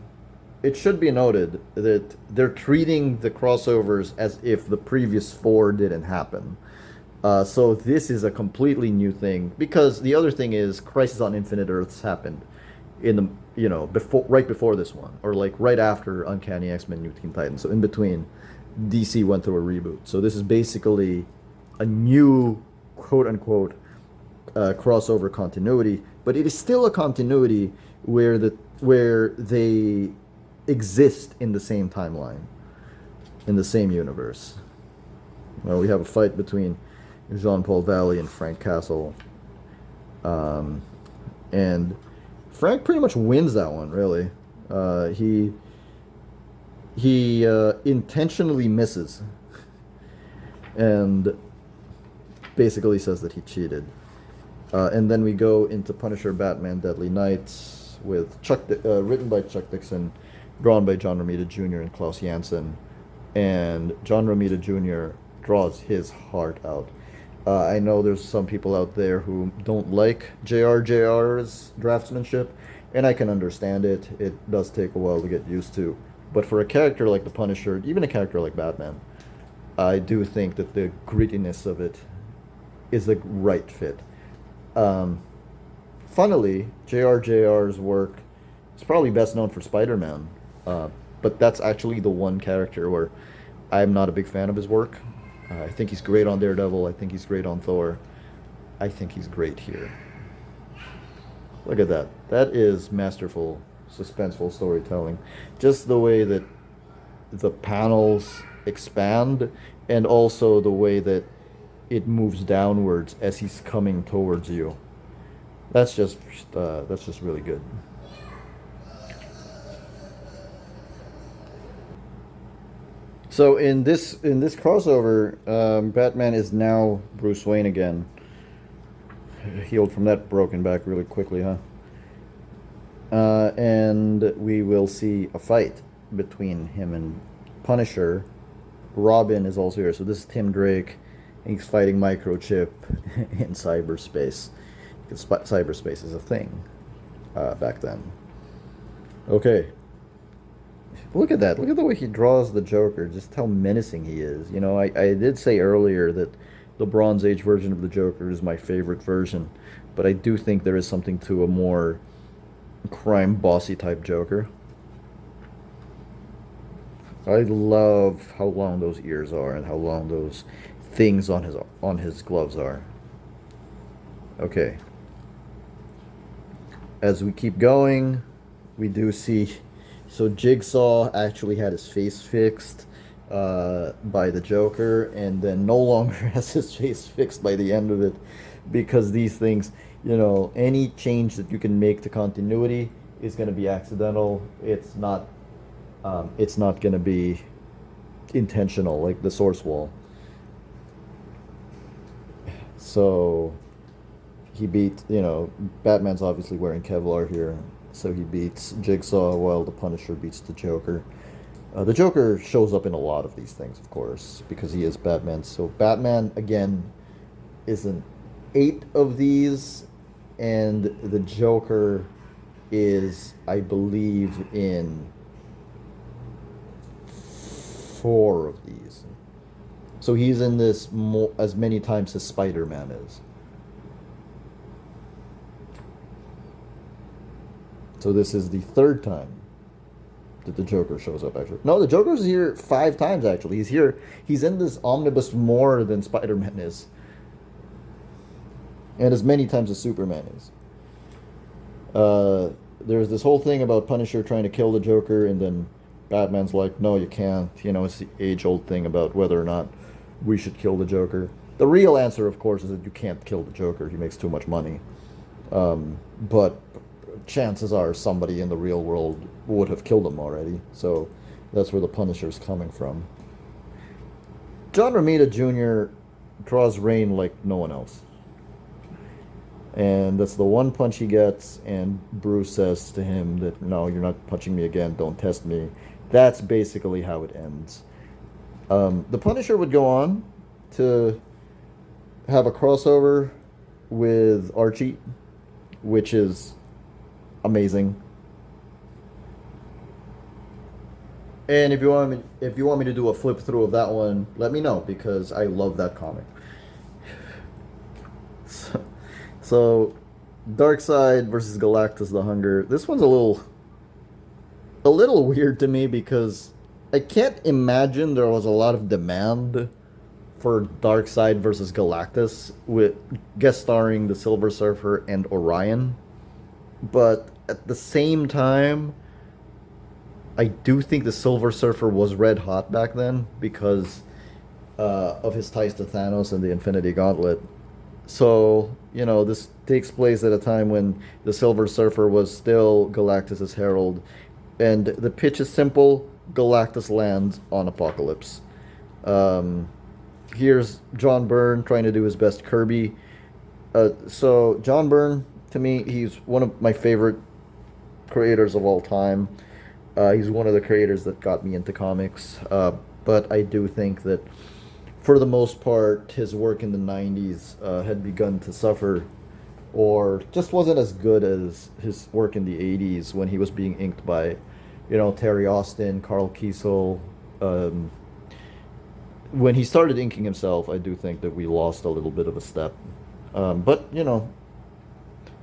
it should be noted that they're treating the crossovers as if the previous 4 didn't happen. So this is a completely new thing, because the other thing is Crisis on Infinite Earths happened in the right before this one, or like right after Uncanny X-Men New Teen Titans. So in between, DC went through a reboot. So this is basically a new quote unquote crossover continuity, but it is still a continuity where they exist in the same timeline, in the same universe. Well, we have a fight between Jean Paul Valley and Frank Castle, and Frank pretty much wins that one. Really, he intentionally misses, and basically says that he cheated. And then we go into Punisher, Batman, Deadly Nights with written by Chuck Dixon, drawn by John Romita Jr. and Klaus Janson, and John Romita Jr. draws his heart out. I know there's some people out there who don't like JR's draftsmanship, and I can understand it. It does take a while to get used to. But for a character like the Punisher, even a character like Batman, I do think that the grittiness of it is the right fit. Funnily, JR's work is probably best known for Spider-Man, but that's actually the one character where I'm not a big fan of his work. I think he's great on Daredevil. I think he's great on Thor. I think he's great here. Look at that. That is masterful, suspenseful storytelling. Just the way that the panels expand, and also the way that it moves downwards as he's coming towards you. That's just really good. So in this crossover, Batman is now Bruce Wayne again, healed from that broken back really quickly, huh? And we will see a fight between him and Punisher. Robin is also here, so this is Tim Drake. He's fighting Microchip in cyberspace, because cyberspace is a thing back then. Okay, look at that. Look at the way he draws the Joker. Just how menacing he is. You know, I did say earlier that the Bronze Age version of the Joker is my favorite version, but I do think there is something to a more crime bossy type Joker. I love how long those ears are and how long those things on his gloves are. Okay. As we keep going, we do see so Jigsaw actually had his face fixed by the Joker, and then no longer has his face fixed by the end of it, because these things, you know, any change that you can make to continuity is going to be accidental. It's not going to be intentional, like the source wall. So he beat, you know, Batman's obviously wearing Kevlar here, so he beats Jigsaw while the Punisher beats the Joker. The Joker shows up in a lot of these things, of course, because he is Batman. So Batman, again, is in 8 of these, and the Joker is, I believe, in 4 of these. So he's in this as many times as Spider-Man is. So this is the 3rd time that the Joker shows up, actually. No, the Joker's here 5 times, actually. He's in this omnibus more than Spider-Man is. And as many times as Superman is. There's this whole thing about Punisher trying to kill the Joker, and then Batman's like, no, you can't. You know, it's the age-old thing about whether or not we should kill the Joker. The real answer, of course, is that you can't kill the Joker. He makes too much money. But chances are somebody in the real world would have killed him already. So that's where the Punisher's coming from. John Romita Jr. draws rain like no one else. And that's the one punch he gets, and Bruce says to him that, no, you're not punching me again, don't test me. That's basically how it ends. The Punisher would go on to have a crossover with Archie, which is amazing. And if you want me to do a flip through of that one, let me know, because I love that comic. So Darkseid versus Galactus the Hunger. This one's a little weird to me, because I can't imagine there was a lot of demand for Darkseid versus Galactus, with guest starring the Silver Surfer and Orion. But at the same time, I do think the Silver Surfer was red hot back then because of his ties to Thanos and the Infinity Gauntlet. So, you know, this takes place at a time when the Silver Surfer was still Galactus's herald. And the pitch is simple. Galactus lands on Apocalypse. Here's John Byrne trying to do his best Kirby. So John Byrne, to me, he's one of my favorite creators of all time. He's one of the creators that got me into comics. But I do think that, for the most part, his work in the 90s had begun to suffer, or just wasn't as good as his work in the 80s when he was being inked by, you know, Terry Austin, Carl Kiesel. When he started inking himself, I do think that we lost a little bit of a step. But, you know,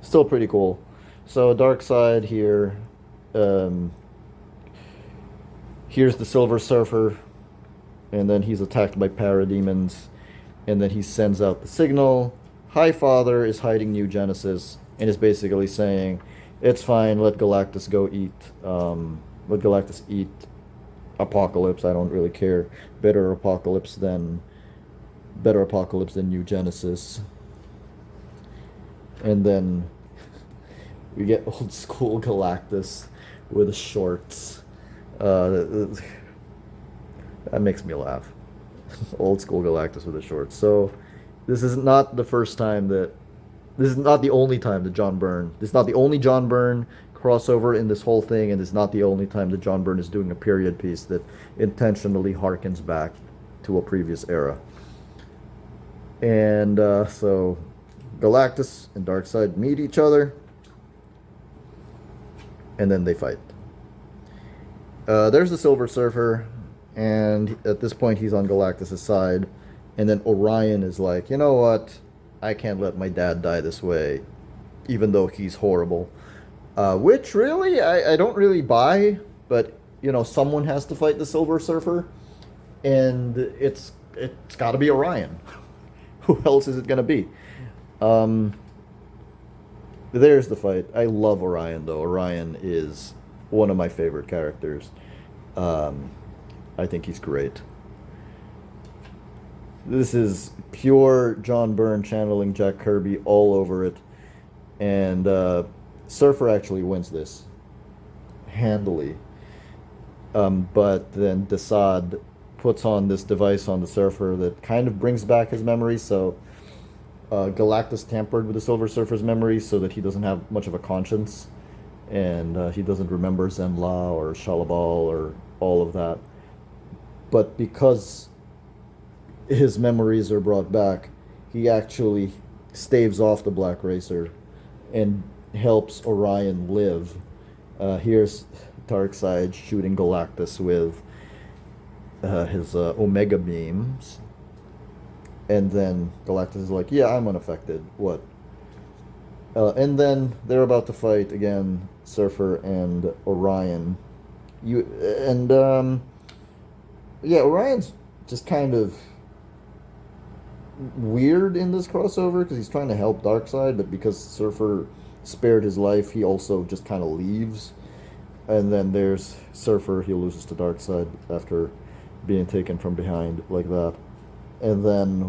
still pretty cool. So Darkseid here. Here's the Silver Surfer. And then he's attacked by parademons. And then he sends out the signal. Highfather is hiding New Genesis and is basically saying, it's fine, let Galactus go eat. Let Galactus eat Apocalypse. I don't really care. Better Apocalypse than Better Apocalypse than New Genesis. And then we get old school Galactus with shorts. That makes me laugh. Old school Galactus with the shorts. So this is not the first time that. This is not the only time that John Byrne. This is not the only John Byrne crossover in this whole thing, and it's not the only time that John Byrne is doing a period piece that intentionally harkens back to a previous era. And so Galactus and Darkseid meet each other, and then they fight. There's the Silver Surfer, and at this point he's on Galactus' side, and then Orion is like, you know what? I can't let my dad die this way, even though he's horrible. Which really, I don't really buy, but you know, someone has to fight the Silver Surfer, and it's got to be Orion. Who else is it gonna be? There's the fight. I love Orion though. Orion is one of my favorite characters. I think he's great. This is pure John Byrne channeling Jack Kirby all over it. And Surfer actually wins this handily. But then Desaad puts on this device on the Surfer that kind of brings back his memories. So Galactus tampered with the Silver Surfer's memory so that he doesn't have much of a conscience. And he doesn't remember Zenla or Shalabal or all of that. But because his memories are brought back, he actually staves off the Black Racer and helps Orion live. Here's Darkseid shooting Galactus with his Omega beams. And then Galactus is like, yeah, I'm unaffected. What? And then they're about to fight again, Surfer and Orion. Orion's just kind of weird in this crossover because he's trying to help Darkseid, but because Surfer spared his life, he also just kind of leaves. And then there's Surfer, he loses to Darkseid after being taken from behind like that. And then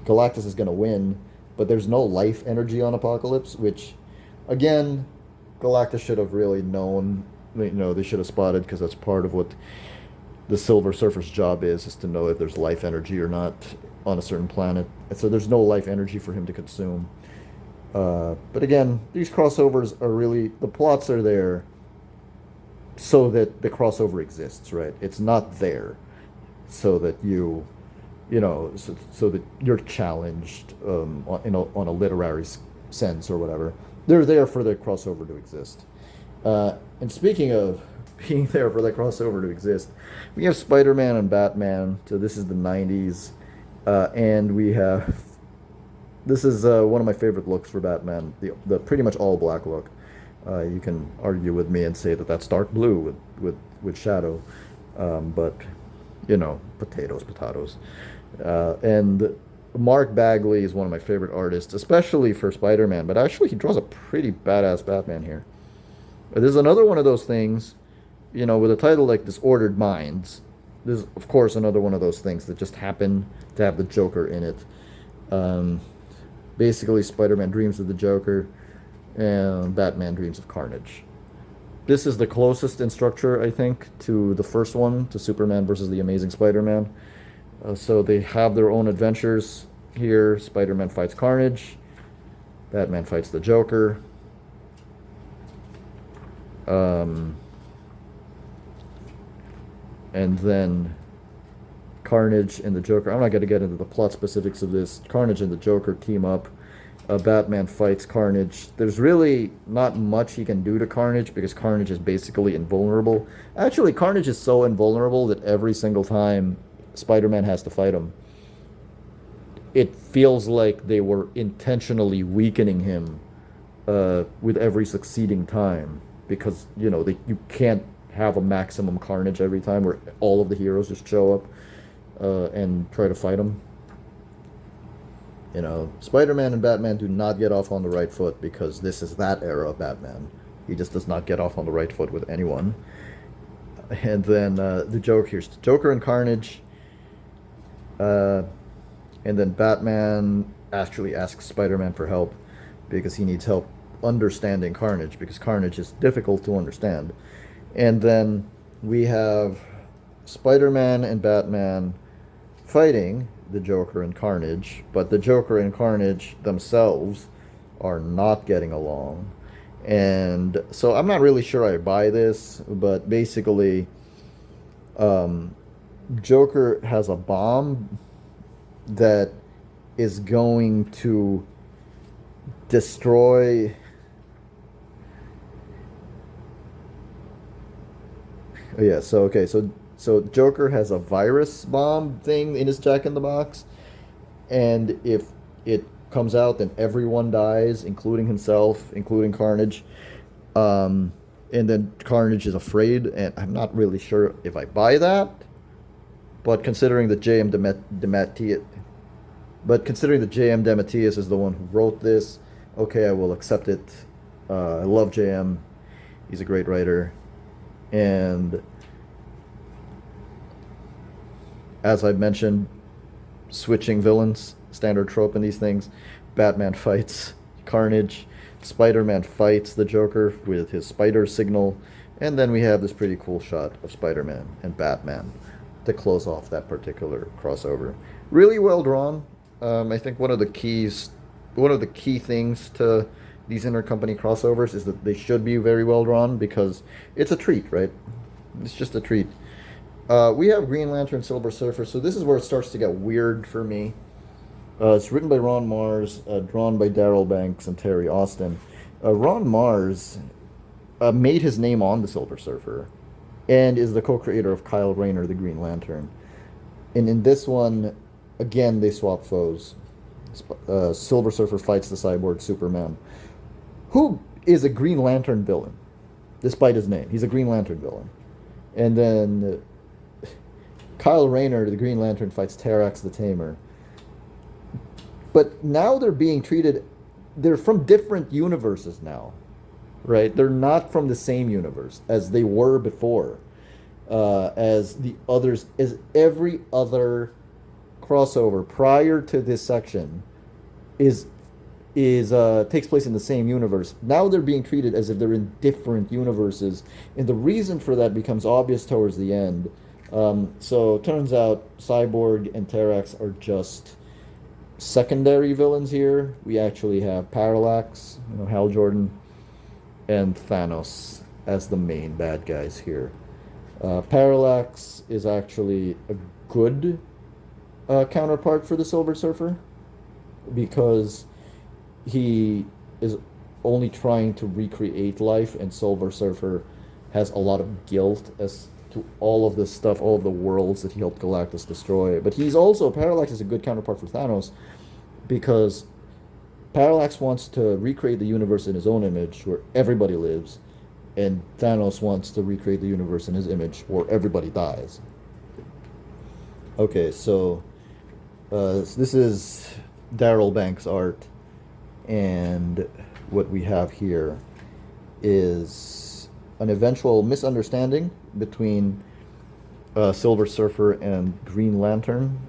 Galactus is going to win, but there's no life energy on Apocalypse, which, again, Galactus should have really known. You know, they should have spotted, because that's part of what the Silver Surfer's job is to know if there's life energy or not on a certain planet. And so there's no life energy for him to consume. But again, these crossovers are really, the plots are there so that the crossover exists, right? It's not there so that so that you're challenged on a literary sense or whatever. They're there for the crossover to exist. And speaking of being there for that crossover to exist, we have Spider-Man and Batman. So this is the 90s. And we have... This is one of my favorite looks for Batman. The pretty much all black look. You can argue with me and say that that's dark blue with shadow. But, you know, potatoes. And Mark Bagley is one of my favorite artists, especially for Spider-Man. But actually, he draws a pretty badass Batman here. There's another one of those things, you know, with a title like Disordered Minds. There's, of course, another one of those things that just happen to have the Joker in it. Basically, Spider-Man dreams of the Joker, and Batman dreams of Carnage. This is the closest in structure, I think, to the first one, to Superman versus the Amazing Spider-Man. So they have their own adventures here. Spider-Man fights Carnage. Batman fights the Joker. And then Carnage and the Joker. I'm not going to get into the plot specifics of this. Carnage and the Joker team up. Batman fights Carnage. There's really not much he can do to Carnage because Carnage is basically invulnerable. Actually, Carnage is so invulnerable that every single time Spider-Man has to fight him, it feels like they were intentionally weakening him with every succeeding time. Because, you know, you can't have a maximum Carnage every time where all of the heroes just show up and try to fight him. You know, Spider-Man and Batman do not get off on the right foot because this is that era of Batman. He just does not get off on the right foot with anyone. And then the Joker, here's the Joker and Carnage. Uh, and then Batman actually asks Spider-Man for help because he needs help understanding Carnage because Carnage is difficult to understand. And then we have Spider-Man and Batman fighting the Joker and Carnage, but the Joker and Carnage themselves are not getting along. And so I'm not really sure I buy this, but basically, um, Joker has a bomb that is going to destroy. Oh, yeah, so okay, so Joker has a virus bomb thing in his Jack in the Box, and if it comes out, then everyone dies, including himself, including Carnage. And then Carnage is afraid, and I'm not really sure if I buy that. But considering that J.M. Dematius, but considering that J.M. Dematius is the one who wrote this, okay, I will accept it. I love J.M. He's a great writer, and as I've mentioned, switching villains, standard trope in these things. Batman fights Carnage. Spider-Man fights the Joker with his spider signal. And then we have this pretty cool shot of Spider-Man and Batman to close off that particular crossover. Really well drawn. I think one of the key things to these intercompany crossovers is that they should be very well drawn because it's a treat, right? It's just a treat. We have Green Lantern, Silver Surfer, so this is where it starts to get weird for me. It's written by Ron Mars, drawn by Darryl Banks and Terry Austin. Ron Mars made his name on the Silver Surfer and is the co-creator of Kyle Rayner, the Green Lantern. And in this one, again, they swap foes. Silver Surfer fights the cyborg Superman, who is a Green Lantern villain, despite his name. He's a Green Lantern villain. And then Kyle Rayner, the Green Lantern, fights Terrax the Tamer. But now they're being treated, they're from different universes now, right? They're not from the same universe as they were before. As the others, as every other crossover prior to this section is takes place in the same universe. Now they're being treated as if they're in different universes, and the reason for that becomes obvious towards the end. So it turns out Cyborg and Terrax are just secondary villains here. We actually have Parallax, Hal Jordan, and Thanos as the main bad guys here. Parallax is actually a good counterpart for the Silver Surfer because he is only trying to recreate life, and Silver Surfer has a lot of guilt as to all of this stuff, all of the worlds that he helped Galactus destroy. But Parallax is a good counterpart for Thanos because Parallax wants to recreate the universe in his own image where everybody lives, and Thanos wants to recreate the universe in his image where everybody dies. Okay, so this is Darryl Banks' art, and what we have here is an eventual misunderstanding between Silver Surfer and Green Lantern.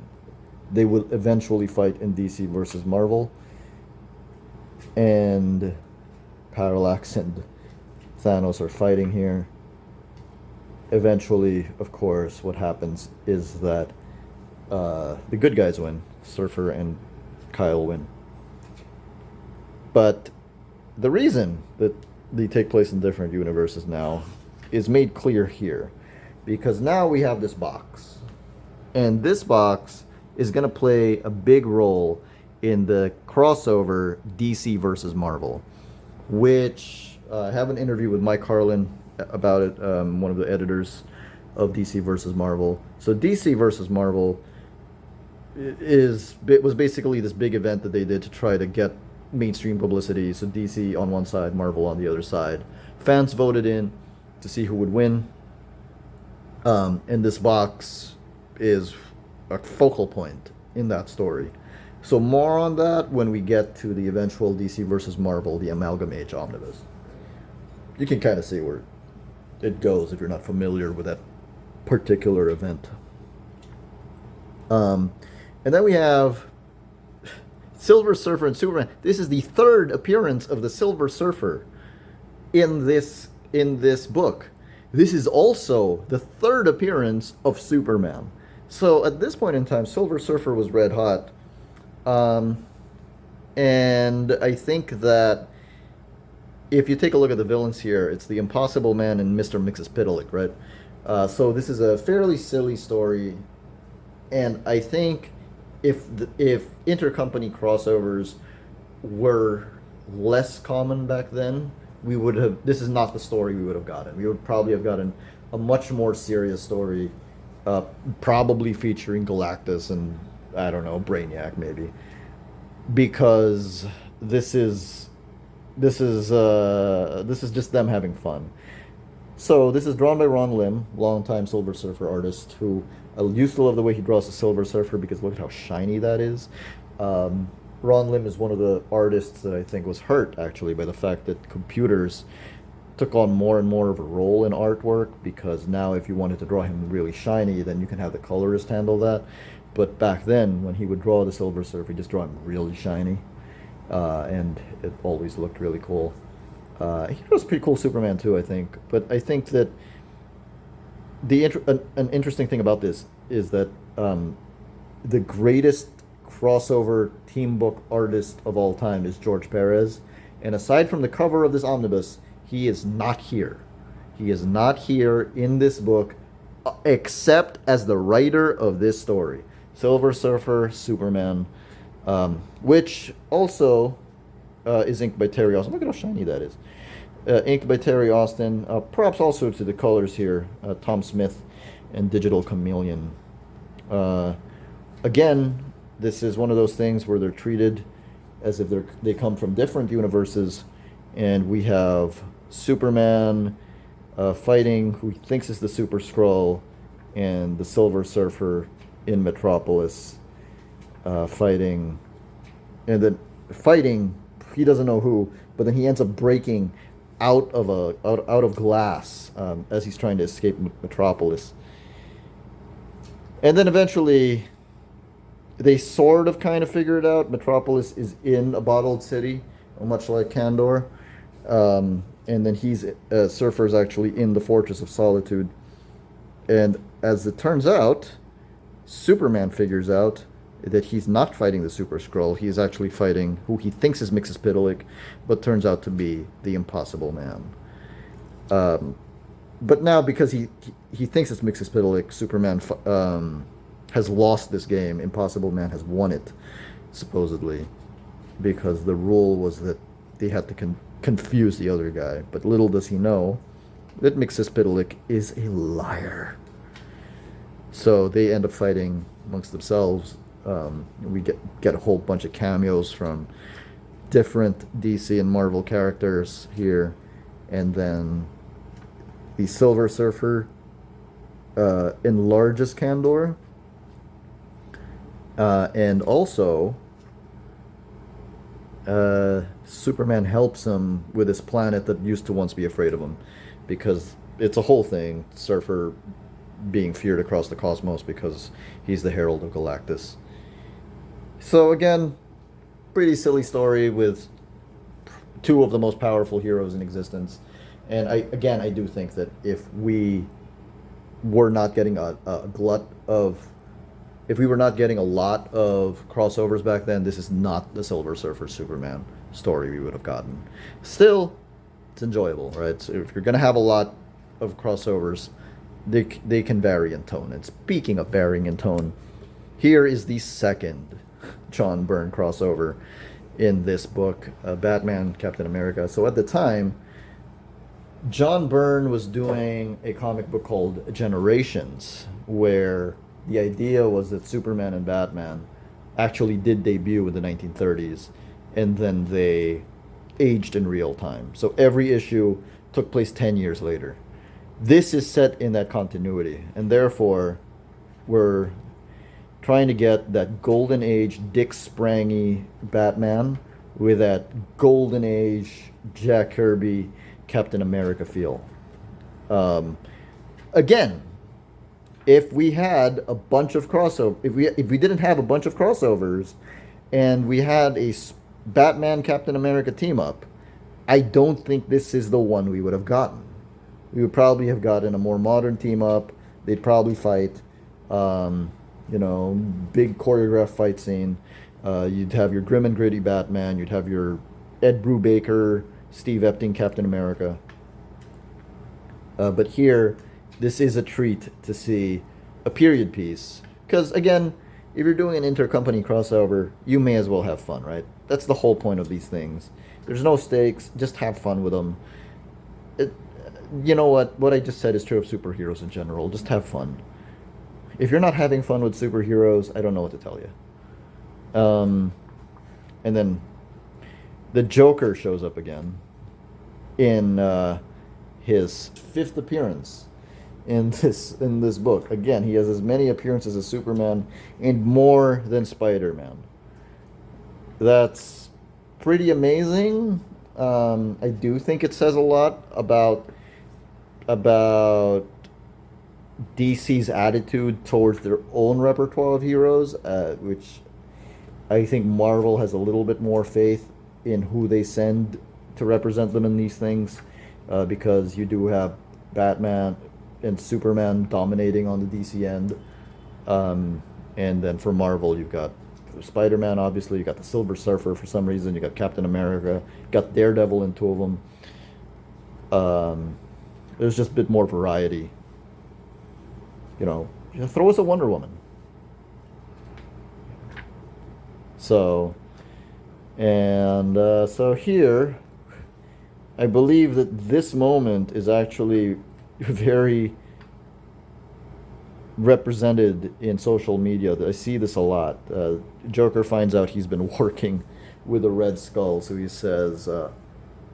They will eventually fight in DC versus Marvel, and Parallax and Thanos are fighting here. Eventually, of course, what happens is that the good guys win. Surfer and Kyle win. But the reason that they take place in different universes now is made clear here, because now we have this box, and this box is going to play a big role in the crossover DC versus Marvel, which I have an interview with Mike Harlan about it, one of the editors of DC versus Marvel. So DC versus Marvel was basically this big event that they did to try to get mainstream publicity. So DC on one side, Marvel on the other side. Fans voted in to see who would win. And this box is a focal point in that story. So more on that when we get to the eventual DC versus Marvel, the Amalgam Age Omnibus. You can kind of see where it goes if you're not familiar with that particular event. And then we have Silver Surfer and Superman. This is the third appearance of the Silver Surfer in this book. This is also the third appearance of Superman. So at this point in time, Silver Surfer was red hot. And I think that if you take a look at the villains here, it's the Impossible Man and Mr. Mxyzptlk, right? So this is a fairly silly story, and I think if intercompany crossovers were less common back then, we would have. This is not the story we would have gotten. We would probably have gotten a much more serious story, probably featuring Galactus and I don't know, Brainiac maybe, because this is just them having fun. So this is drawn by Ron Lim, longtime Silver Surfer artist, who I used to love the way he draws the Silver Surfer because look at how shiny that is. Ron Lim is one of the artists that I think was hurt actually by the fact that computers took on more and more of a role in artwork, because now if you wanted to draw him really shiny, then you can have the colorist handle that. But back then, when he would draw the Silver Surfer, he just draw him really shiny, and it always looked really cool. He draws a pretty cool Superman too, I think. But I think that an interesting thing about this is that the greatest crossover team book artist of all time is George Perez, and aside from the cover of this omnibus, he is not here. He is not here in this book, except as the writer of this story, Silver Surfer, Superman, which also is inked by Terry Austin. Look at how shiny that is. Inked by Terry Austin. Props also to the colors here, Tom Smith and Digital Chameleon. Again, this is one of those things where they're treated as if they come from different universes, and we have Superman fighting who he thinks is the Super Skrull, and the Silver Surfer in Metropolis fighting, and then fighting he doesn't know who, but then he ends up breaking out of glass as he's trying to escape Metropolis, and then eventually they sort of kind of figure it out. Metropolis is in a bottled city, much like Kandor. And then Surfer's actually in the Fortress of Solitude. And as it turns out, Superman figures out that he's not fighting the Super Skrull. He's actually fighting who he thinks is Mxyzptlk, but turns out to be the Impossible Man. But now, because he thinks it's Mxyzptlk, Superman has lost this game. Impossible Man has won it, supposedly, because the rule was that they had to confuse the other guy. But little does he know that Mxyzptlk is a liar. So they end up fighting amongst themselves. We get a whole bunch of cameos from different DC and Marvel characters here, and then the Silver Surfer enlarges Kandor, and also Superman helps him with his planet that used to once be afraid of him, because it's a whole thing, Surfer being feared across the cosmos because he's the herald of Galactus. So again, pretty silly story with two of the most powerful heroes in existence. And I do think that if we were not getting if we were not getting a lot of crossovers back then, this is not the Silver Surfer Superman story we would have gotten. Still, it's enjoyable, right? So if you're going to have a lot of crossovers, they can vary in tone. And speaking of varying in tone, here is the second John Byrne crossover in this book, Batman, Captain America. So at the time, John Byrne was doing a comic book called Generations, where the idea was that Superman and Batman actually did debut in the 1930s, and then they aged in real time. So every issue took place 10 years later. This is set in that continuity, and therefore we're trying to get that golden age Dick Sprangy Batman with that golden age Jack Kirby Captain America feel. Again, if we had a bunch of crossover, if we didn't have a bunch of crossovers, and we had a Batman Captain America team up, I don't think this is the one we would have gotten. We would probably have gotten a more modern team up. They'd probably fight, um, big choreographed fight scene. You'd have your grim and gritty Batman. You'd have your Ed Brubaker, Steve Epting Captain America. But here, this is a treat to see a period piece. Because, again, if you're doing an intercompany crossover, you may as well have fun, right? That's the whole point of these things. There's no stakes, just have fun with them. It, you know what? What I just said is true of superheroes in general. Just have fun. If you're not having fun with superheroes, I don't know what to tell you. And then the Joker shows up again in his fifth appearance in this book. Again, he has as many appearances as Superman and more than Spider-Man. That's pretty amazing. I do think it says a lot about DC's attitude towards their own repertoire of heroes, which I think Marvel has a little bit more faith in who they send to represent them in these things, because you do have Batman and Superman dominating on the DC end, and then for Marvel you've got Spider-Man, obviously you got the Silver Surfer for some reason, you got Captain America, you got Daredevil in two of them. There's just a bit more variety. Throw us a Wonder Woman. So, and so here, I believe that this moment is actually very represented in social media. I see this a lot. Joker finds out he's been working with a Red Skull, so he says,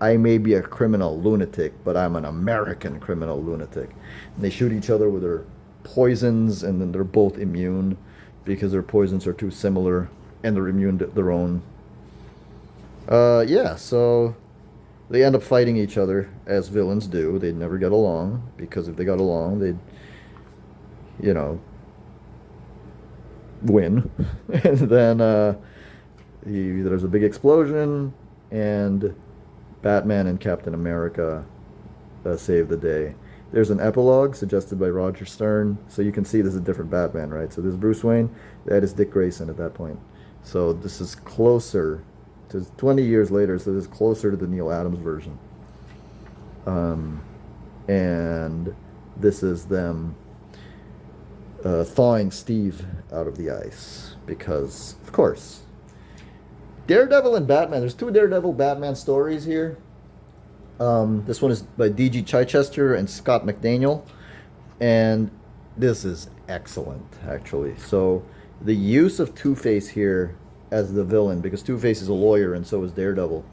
I may be a criminal lunatic, but I'm an American criminal lunatic. And they shoot each other with their poisons, and then they're both immune because their poisons are too similar, and they're immune to their own. Yeah, so they end up fighting each other, as villains do. They'd never get along, because if they got along, they'd, win. And then there's a big explosion, and Batman and Captain America save the day. There's an epilogue suggested by Roger Stern, so you can see this is a different Batman, right? So this is Bruce Wayne, that is Dick Grayson at that point. So this is closer to 20 years later, so this is closer to the Neil Adams version. And this is them thawing Steve out of the ice, because, of course, Daredevil and Batman, there's two Daredevil Batman stories here. This one is by D.G. Chichester and Scott McDaniel, and this is excellent, actually. So the use of Two-Face here as the villain, because Two-Face is a lawyer and so is Daredevil,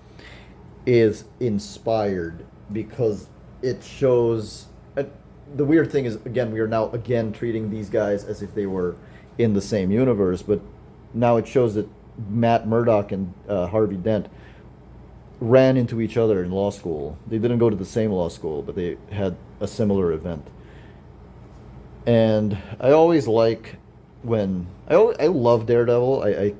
is inspired because it shows... the weird thing is, again, we are now again treating these guys as if they were in the same universe, but now it shows that Matt Murdock and Harvey Dent ran into each other in law school. They didn't go to the same law school, but they had a similar event. And I always like when... I love Daredevil. I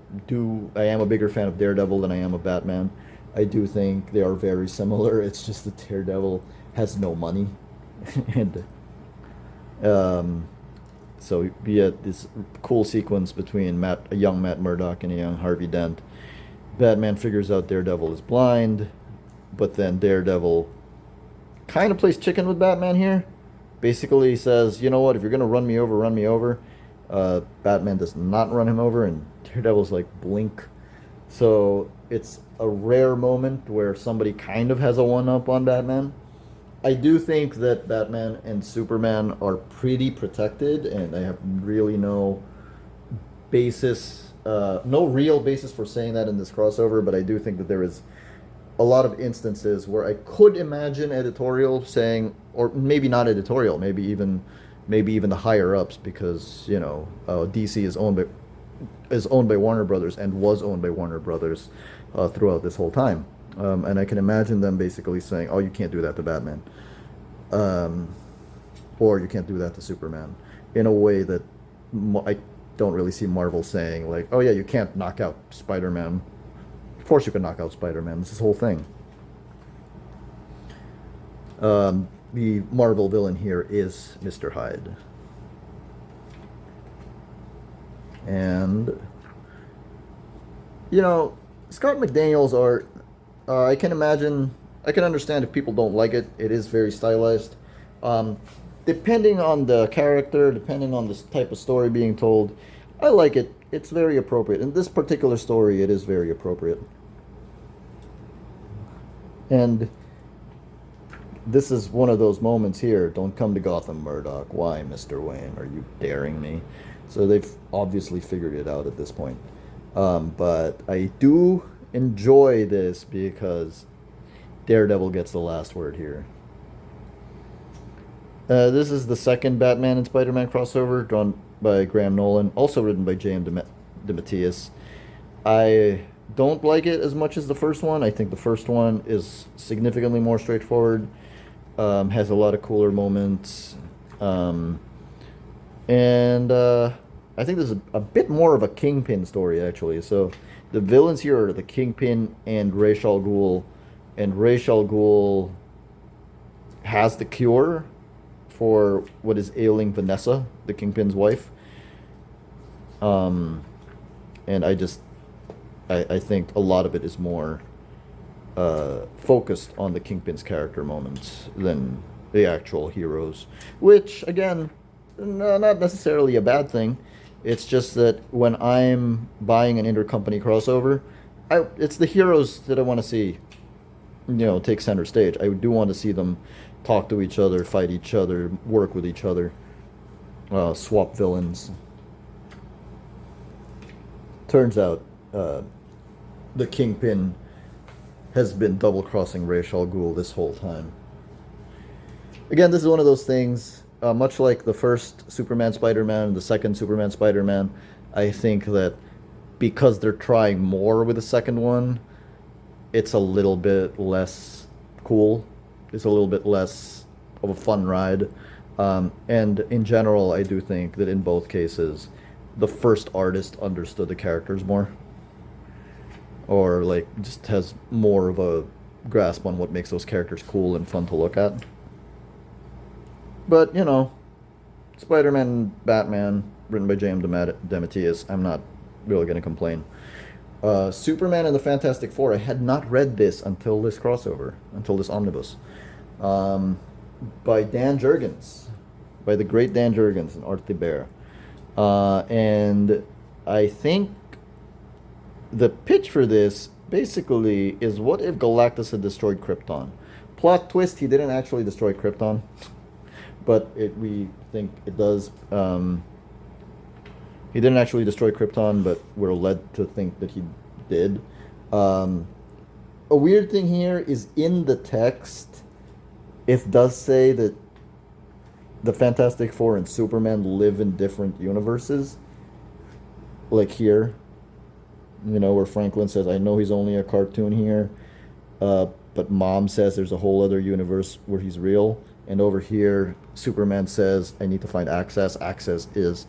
am a bigger fan of Daredevil than I am of Batman. I do think they are very similar. It's just that Daredevil has no money. And so be it this cool sequence between a young Matt Murdock and a young Harvey Dent. Batman figures out Daredevil is blind, but then Daredevil kind of plays chicken with Batman here. Basically says, you know what, if you're going to run me over, run me over. Batman does not run him over, and Daredevil's like, blink. So it's a rare moment where somebody kind of has a one-up on Batman. I do think that Batman and Superman are pretty protected, and I have really no real basis for saying that in this crossover, but I do think that there is a lot of instances where I could imagine editorial saying, or maybe not editorial, maybe even the higher ups, because DC is owned by Warner Brothers and was owned by Warner Brothers throughout this whole time. And I can imagine them basically saying, oh, you can't do that to Batman. Or you can't do that to Superman. in a way that I don't really see Marvel saying, like, oh yeah, you can't knock out Spider-Man. Of course you can knock out Spider-Man. It's this whole thing. The Marvel villain here is Mr. Hyde. And, you know, Scott McDaniel's art, I can understand if people don't like it. It is very stylized. Depending on the character, depending on the type of story being told, I like it. It's very appropriate. In this particular story, it is very appropriate. And this is one of those moments here. Don't come to Gotham, Murdoch. Why, Mr. Wayne? Are you daring me? So they've obviously figured it out at this point. But I do enjoy this because Daredevil gets the last word here. This is the second Batman and Spider-Man crossover drawn by Graham Nolan, also written by J.M. DeMatteis. I don't like it as much as the first one. I think the first one is significantly more straightforward, has a lot of cooler moments, and I think this is a bit more of a Kingpin story, actually. So the villains here are the Kingpin and Ra's al Ghul, and Ra's al Ghul has the cure for what is ailing Vanessa, the Kingpin's wife. And I think a lot of it is more focused on the Kingpin's character moments than the actual heroes, which, again, not necessarily a bad thing. It's just that when I'm buying an intercompany crossover, it's the heroes that I want to see, take center stage. I do want to see them talk to each other, fight each other, work with each other, swap villains. Turns out the Kingpin has been double-crossing Ra's al Ghul this whole time. Again, this is one of those things, much like the first Superman Spider-Man, the second Superman Spider-Man, I think that because they're trying more with the second one, it's a little bit less cool. It's a little bit less of a fun ride. And in general, I do think that in both cases, the first artist understood the characters more. Or, just has more of a grasp on what makes those characters cool and fun to look at. But, Spider-Man and Batman, written by J.M. DeMatteis, I'm not really going to complain. Superman and the Fantastic Four, I had not read this until this crossover, until this omnibus. By Dan Jurgens, by the great Dan Jurgens and Art Thibert. And I think the pitch for this basically is, what if Galactus had destroyed Krypton? Plot twist, he didn't actually destroy Krypton, but we think it does. He didn't actually destroy Krypton, but we're led to think that he did. A weird thing here is in the text, it does say that the Fantastic Four and Superman live in different universes. Like here, where Franklin says, I know he's only a cartoon here, but Mom says there's a whole other universe where he's real. And over here, Superman says, I need to find Access. Access is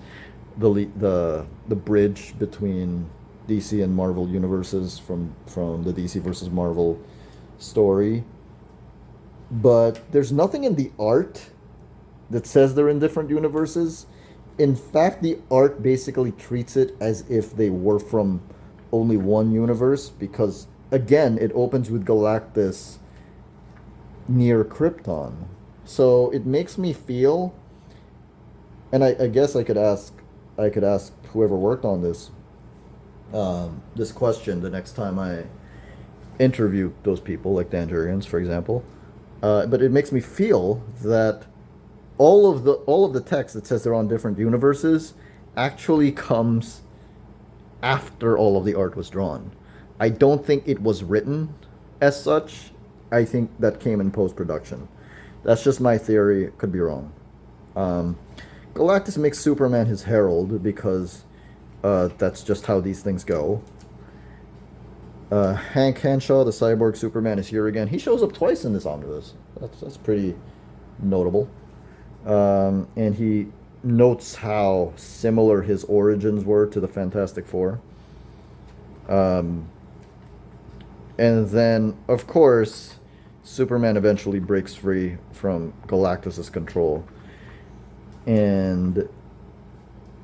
the bridge between DC and Marvel universes from the DC versus Marvel story. But there's nothing in the art that says they're in different universes. In fact, the art basically treats it as if they were from only one universe, because, again, it opens with Galactus near Krypton. So it makes me feel, and I guess I could ask whoever worked on this question the next time I interview those people, like Dan Jurgens, for example. But it makes me feel that all of the text that says they're on different universes actually comes after all of the art was drawn. I don't think it was written as such. I think that came in post-production. That's just my theory. Could be wrong. Galactus makes Superman his herald because that's just how these things go. Hank Henshaw, the cyborg Superman, is here again. He shows up twice in this omnibus. That's pretty notable. And he notes how similar his origins were to the Fantastic Four. Um, and then, of course, Superman eventually breaks free from Galactus's control. And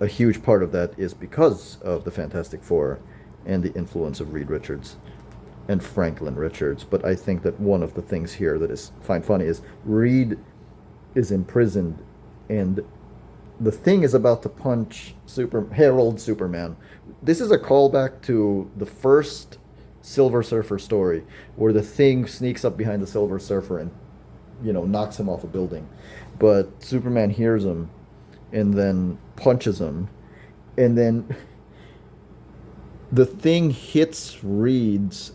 a huge part of that is because of the Fantastic Four and the influence of Reed Richards and Franklin Richards. But I think that one of the things here that is find funny is Reed is imprisoned, and the Thing is about to punch Herald Superman. This is a callback to the first Silver Surfer story, where the Thing sneaks up behind the Silver Surfer and knocks him off a building. But Superman hears him and then punches him, and then the Thing hits Reed's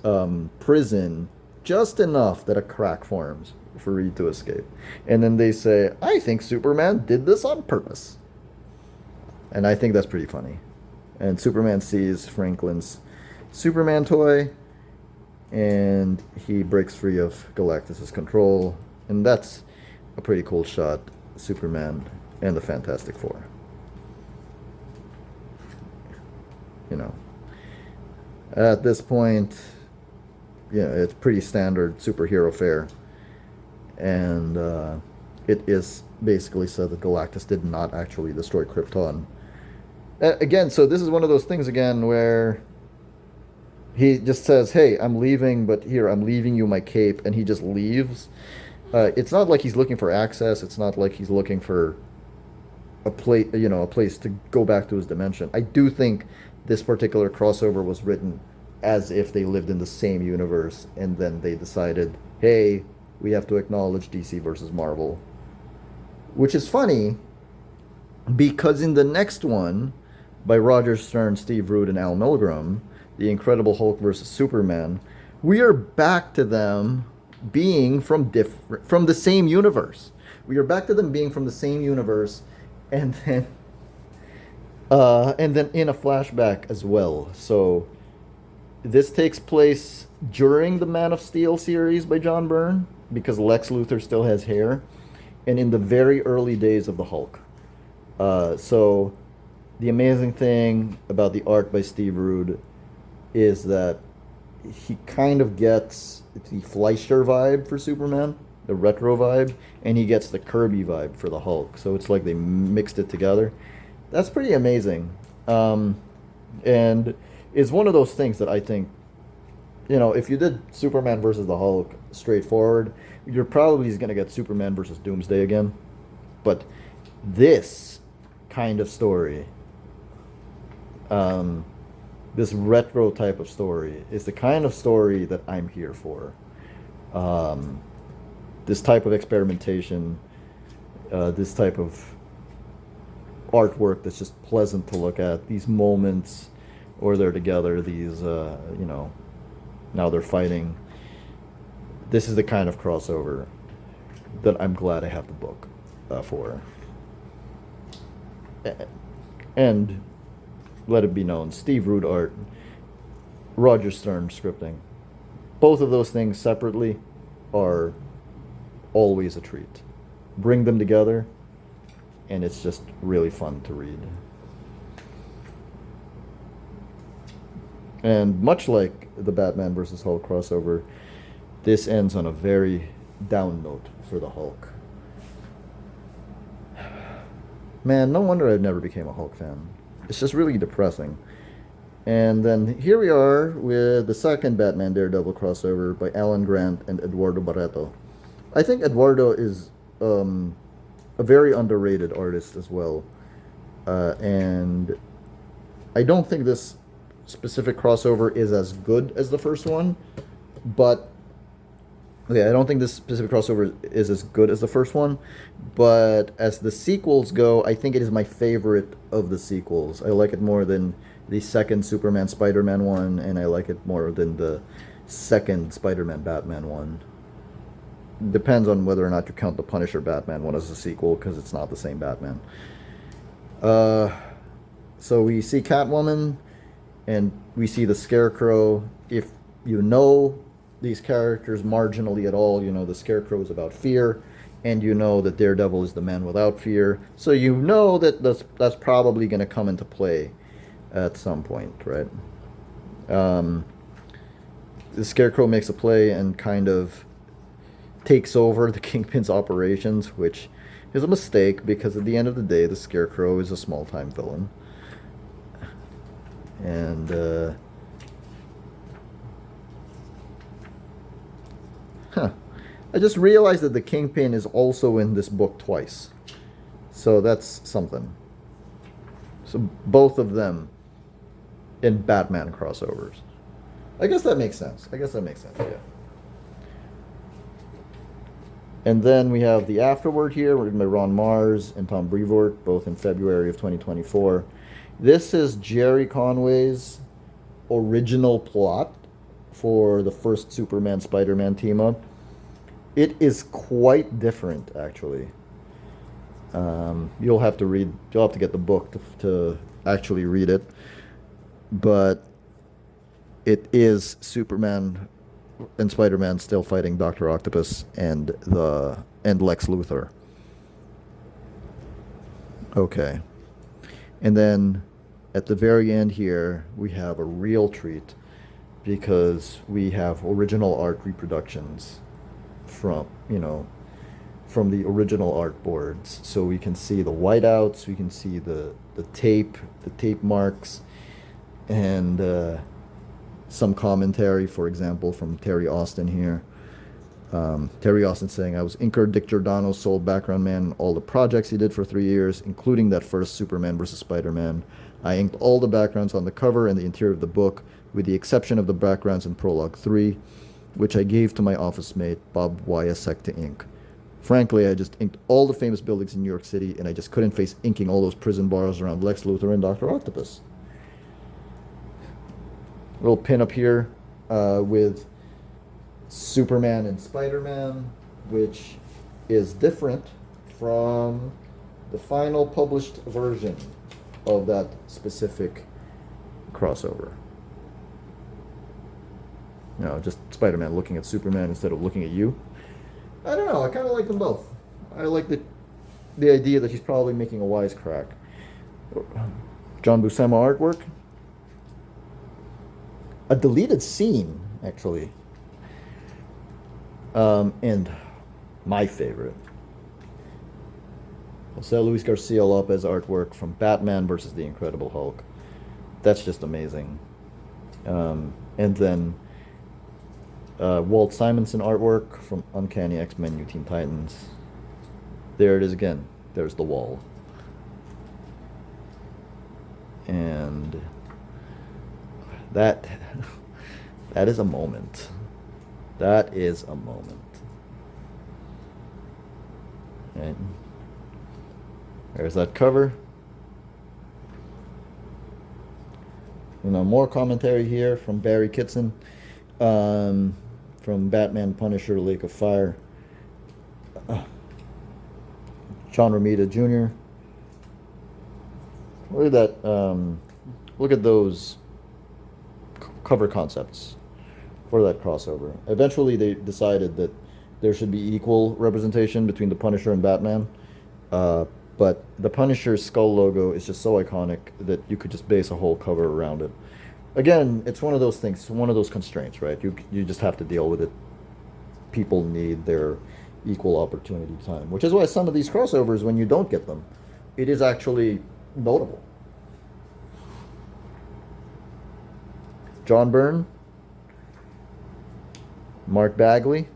prison just enough that a crack forms for Reed to escape. And then they say, I think Superman did this on purpose. And I think that's pretty funny. And Superman sees Franklin's Superman toy, and he breaks free of Galactus's control. And that's a pretty cool shot. Superman and the Fantastic Four. At this point, it's pretty standard superhero fare. And it is basically said that Galactus did not actually destroy Krypton. Again, so this is one of those things again where he just says, hey, I'm leaving, but here, I'm leaving you my cape, and he just leaves. It's not like he's looking for access. It's not like he's looking for a place to go back to his dimension. I do think this particular crossover was written as if they lived in the same universe, and then they decided, hey, we have to acknowledge DC versus Marvel. Which is funny, because in the next one, by Roger Stern, Steve Rude, and Al Milgrom, The Incredible Hulk versus Superman, we are back to them being from the same universe. We are back to them being from the same universe, and then in a flashback as well. So this takes place during the Man of Steel series by John Byrne, because Lex Luthor still has hair, and in the very early days of the Hulk. So the amazing thing about the art by Steve Rude is that he kind of gets the Fleischer vibe for Superman, the retro vibe, and he gets the Kirby vibe for the Hulk. So it's like they mixed it together. That's pretty amazing. And it's one of those things that I think, if you did Superman versus the Hulk straightforward, you're probably going to get Superman versus Doomsday again. But this kind of story, this retro type of story, is the kind of story that I'm here for. This type of experimentation, this type of artwork that's just pleasant to look at, these moments where they're together, these, now they're fighting. This is the kind of crossover that I'm glad I have the book for. And let it be known, Steve Rude art, Roger Stern scripting. Both of those things separately are always a treat. Bring them together, and it's just really fun to read. And much like the Batman vs. Hulk crossover, this ends on a very down note for the Hulk. Man, no wonder I never became a Hulk fan. It's just really depressing. And then here we are with the second Batman Daredevil crossover by Alan Grant and Eduardo Barreto. I think Eduardo is a very underrated artist as well. And I don't think this specific crossover is as good as the first one, but I don't think this specific crossover is as good as the first one, but as the sequels go, I think it is my favorite of the sequels. I like it more than the second Superman Spider-Man one, and I like it more than the second Spider-Man Batman one. Depends on whether or not you count the Punisher Batman one as a sequel, because it's not the same Batman. So we see Catwoman, and we see the Scarecrow. If you know these characters marginally at all, the Scarecrow is about fear, and you know that Daredevil is the man without fear. So you know that that's probably going to come into play at some point, right? Um, the Scarecrow makes a play and kind of takes over the Kingpin's operations, which is a mistake because at the end of the day, the Scarecrow is a small-time villain. And I just realized that the Kingpin is also in this book twice. So that's something. So both of them in Batman crossovers. I guess that makes sense. Yeah. And then we have the afterword here, written by Ron Mars and Tom Brevoort, both in February of 2024. This is Jerry Conway's original plot for the first Superman Spider-Man team up. It is quite different, actually. You'll have to get the book to actually read it. But it is Superman and Spider-Man still fighting Dr. Octopus and Lex Luthor. Okay. And then at the very end here, we have a real treat because we have original art reproductions from the original art boards. So we can see the whiteouts, we can see the tape marks, and some commentary, for example, from Terry Austin here. Terry Austin saying, I was inker Dick Giordano's sole background man in all the projects he did for 3 years, including that first Superman vs. Spider-Man. I inked all the backgrounds on the cover and the interior of the book, with the exception of the backgrounds in Prologue 3, which I gave to my office mate, Bob Wyasek, to ink. Frankly, I just inked all the famous buildings in New York City, and I just couldn't face inking all those prison bars around Lex Luthor and Dr. Octopus. Little pin up here with Superman and Spider-Man, which is different from the final published version of that specific crossover. Just Spider-Man looking at Superman instead of looking at you. I don't know, I kind of like them both. I like the idea that he's probably making a wisecrack. John Buscema artwork. A deleted scene, actually. And my favorite. Jose Luis Garcia-Lopez artwork from Batman versus the Incredible Hulk. That's just amazing. And then Walt Simonson artwork from Uncanny X-Men New Teen Titans. There it is again. There's the wall. And that is a moment. That is a moment. Right. There's that cover. More commentary here from Barry Kitson, from Batman, Punisher, Lake of Fire. John Romita Jr. Look at that. Look at those cover concepts for that crossover. Eventually, they decided that there should be equal representation between the Punisher and Batman. But the Punisher's skull logo is just so iconic that you could just base a whole cover around it. Again, it's one of those things, one of those constraints, right? You just have to deal with it. People need their equal opportunity time, which is why some of these crossovers, when you don't get them, it is actually notable. John Byrne, Mark Bagley,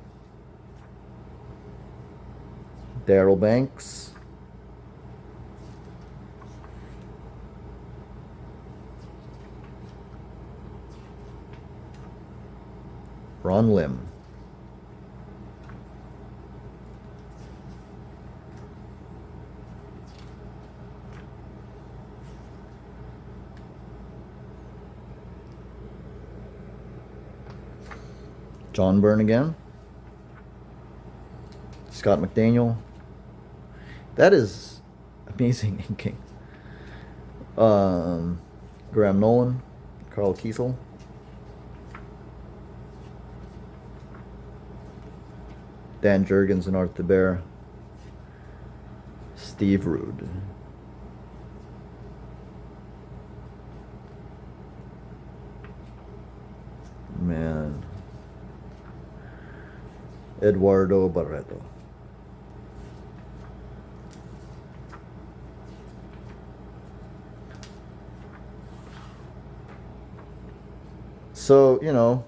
Darryl Banks, Ron Lim. John Byrne again. Scott McDaniel. That is amazing inking. Graham Nolan, Carl Kiesel. Dan Jurgens and Art DeBear. Steve Rude. Man. Eduardo Barreto. So, you know,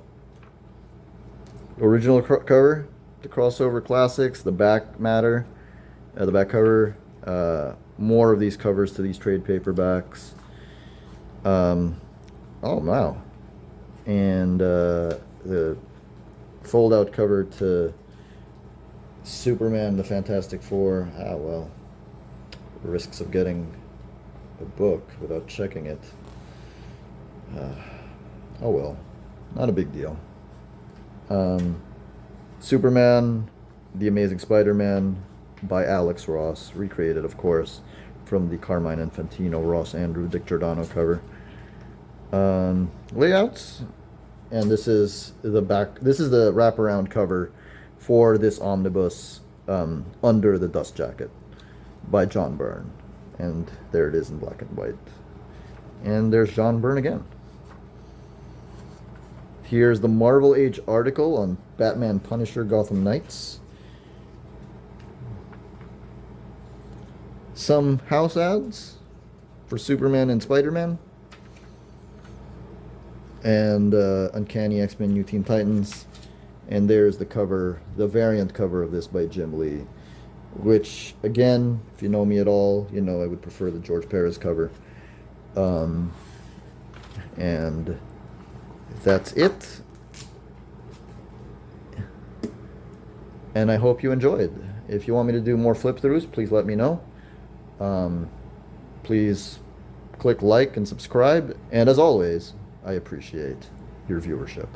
original cover, the crossover classics, the back matter, the back cover, more of these covers to these trade paperbacks. Oh, wow. And the fold out cover to Superman, the Fantastic Four. Ah, well, risks of getting a book without checking it. Oh well, not a big deal. Superman, The Amazing Spider-Man by Alex Ross, recreated, of course, from the Carmine Infantino, Ross Andrew, Dick Giordano cover. Layouts, and this is the back. This is the wraparound cover for this omnibus, Under the Dust Jacket by John Byrne, and there it is in black and white. And there's John Byrne again. Here's the Marvel Age article on Batman, Punisher, Gotham Knights. Some house ads for Superman and Spider-Man. And Uncanny X-Men New Teen Titans. And there's the cover, the variant cover of this by Jim Lee. Which, again, if you know me at all, you know I would prefer the George Perez cover. And that's it. And I hope you enjoyed. If you want me to do more flip throughs, please let me know. Please click like and subscribe. And as always, I appreciate your viewership.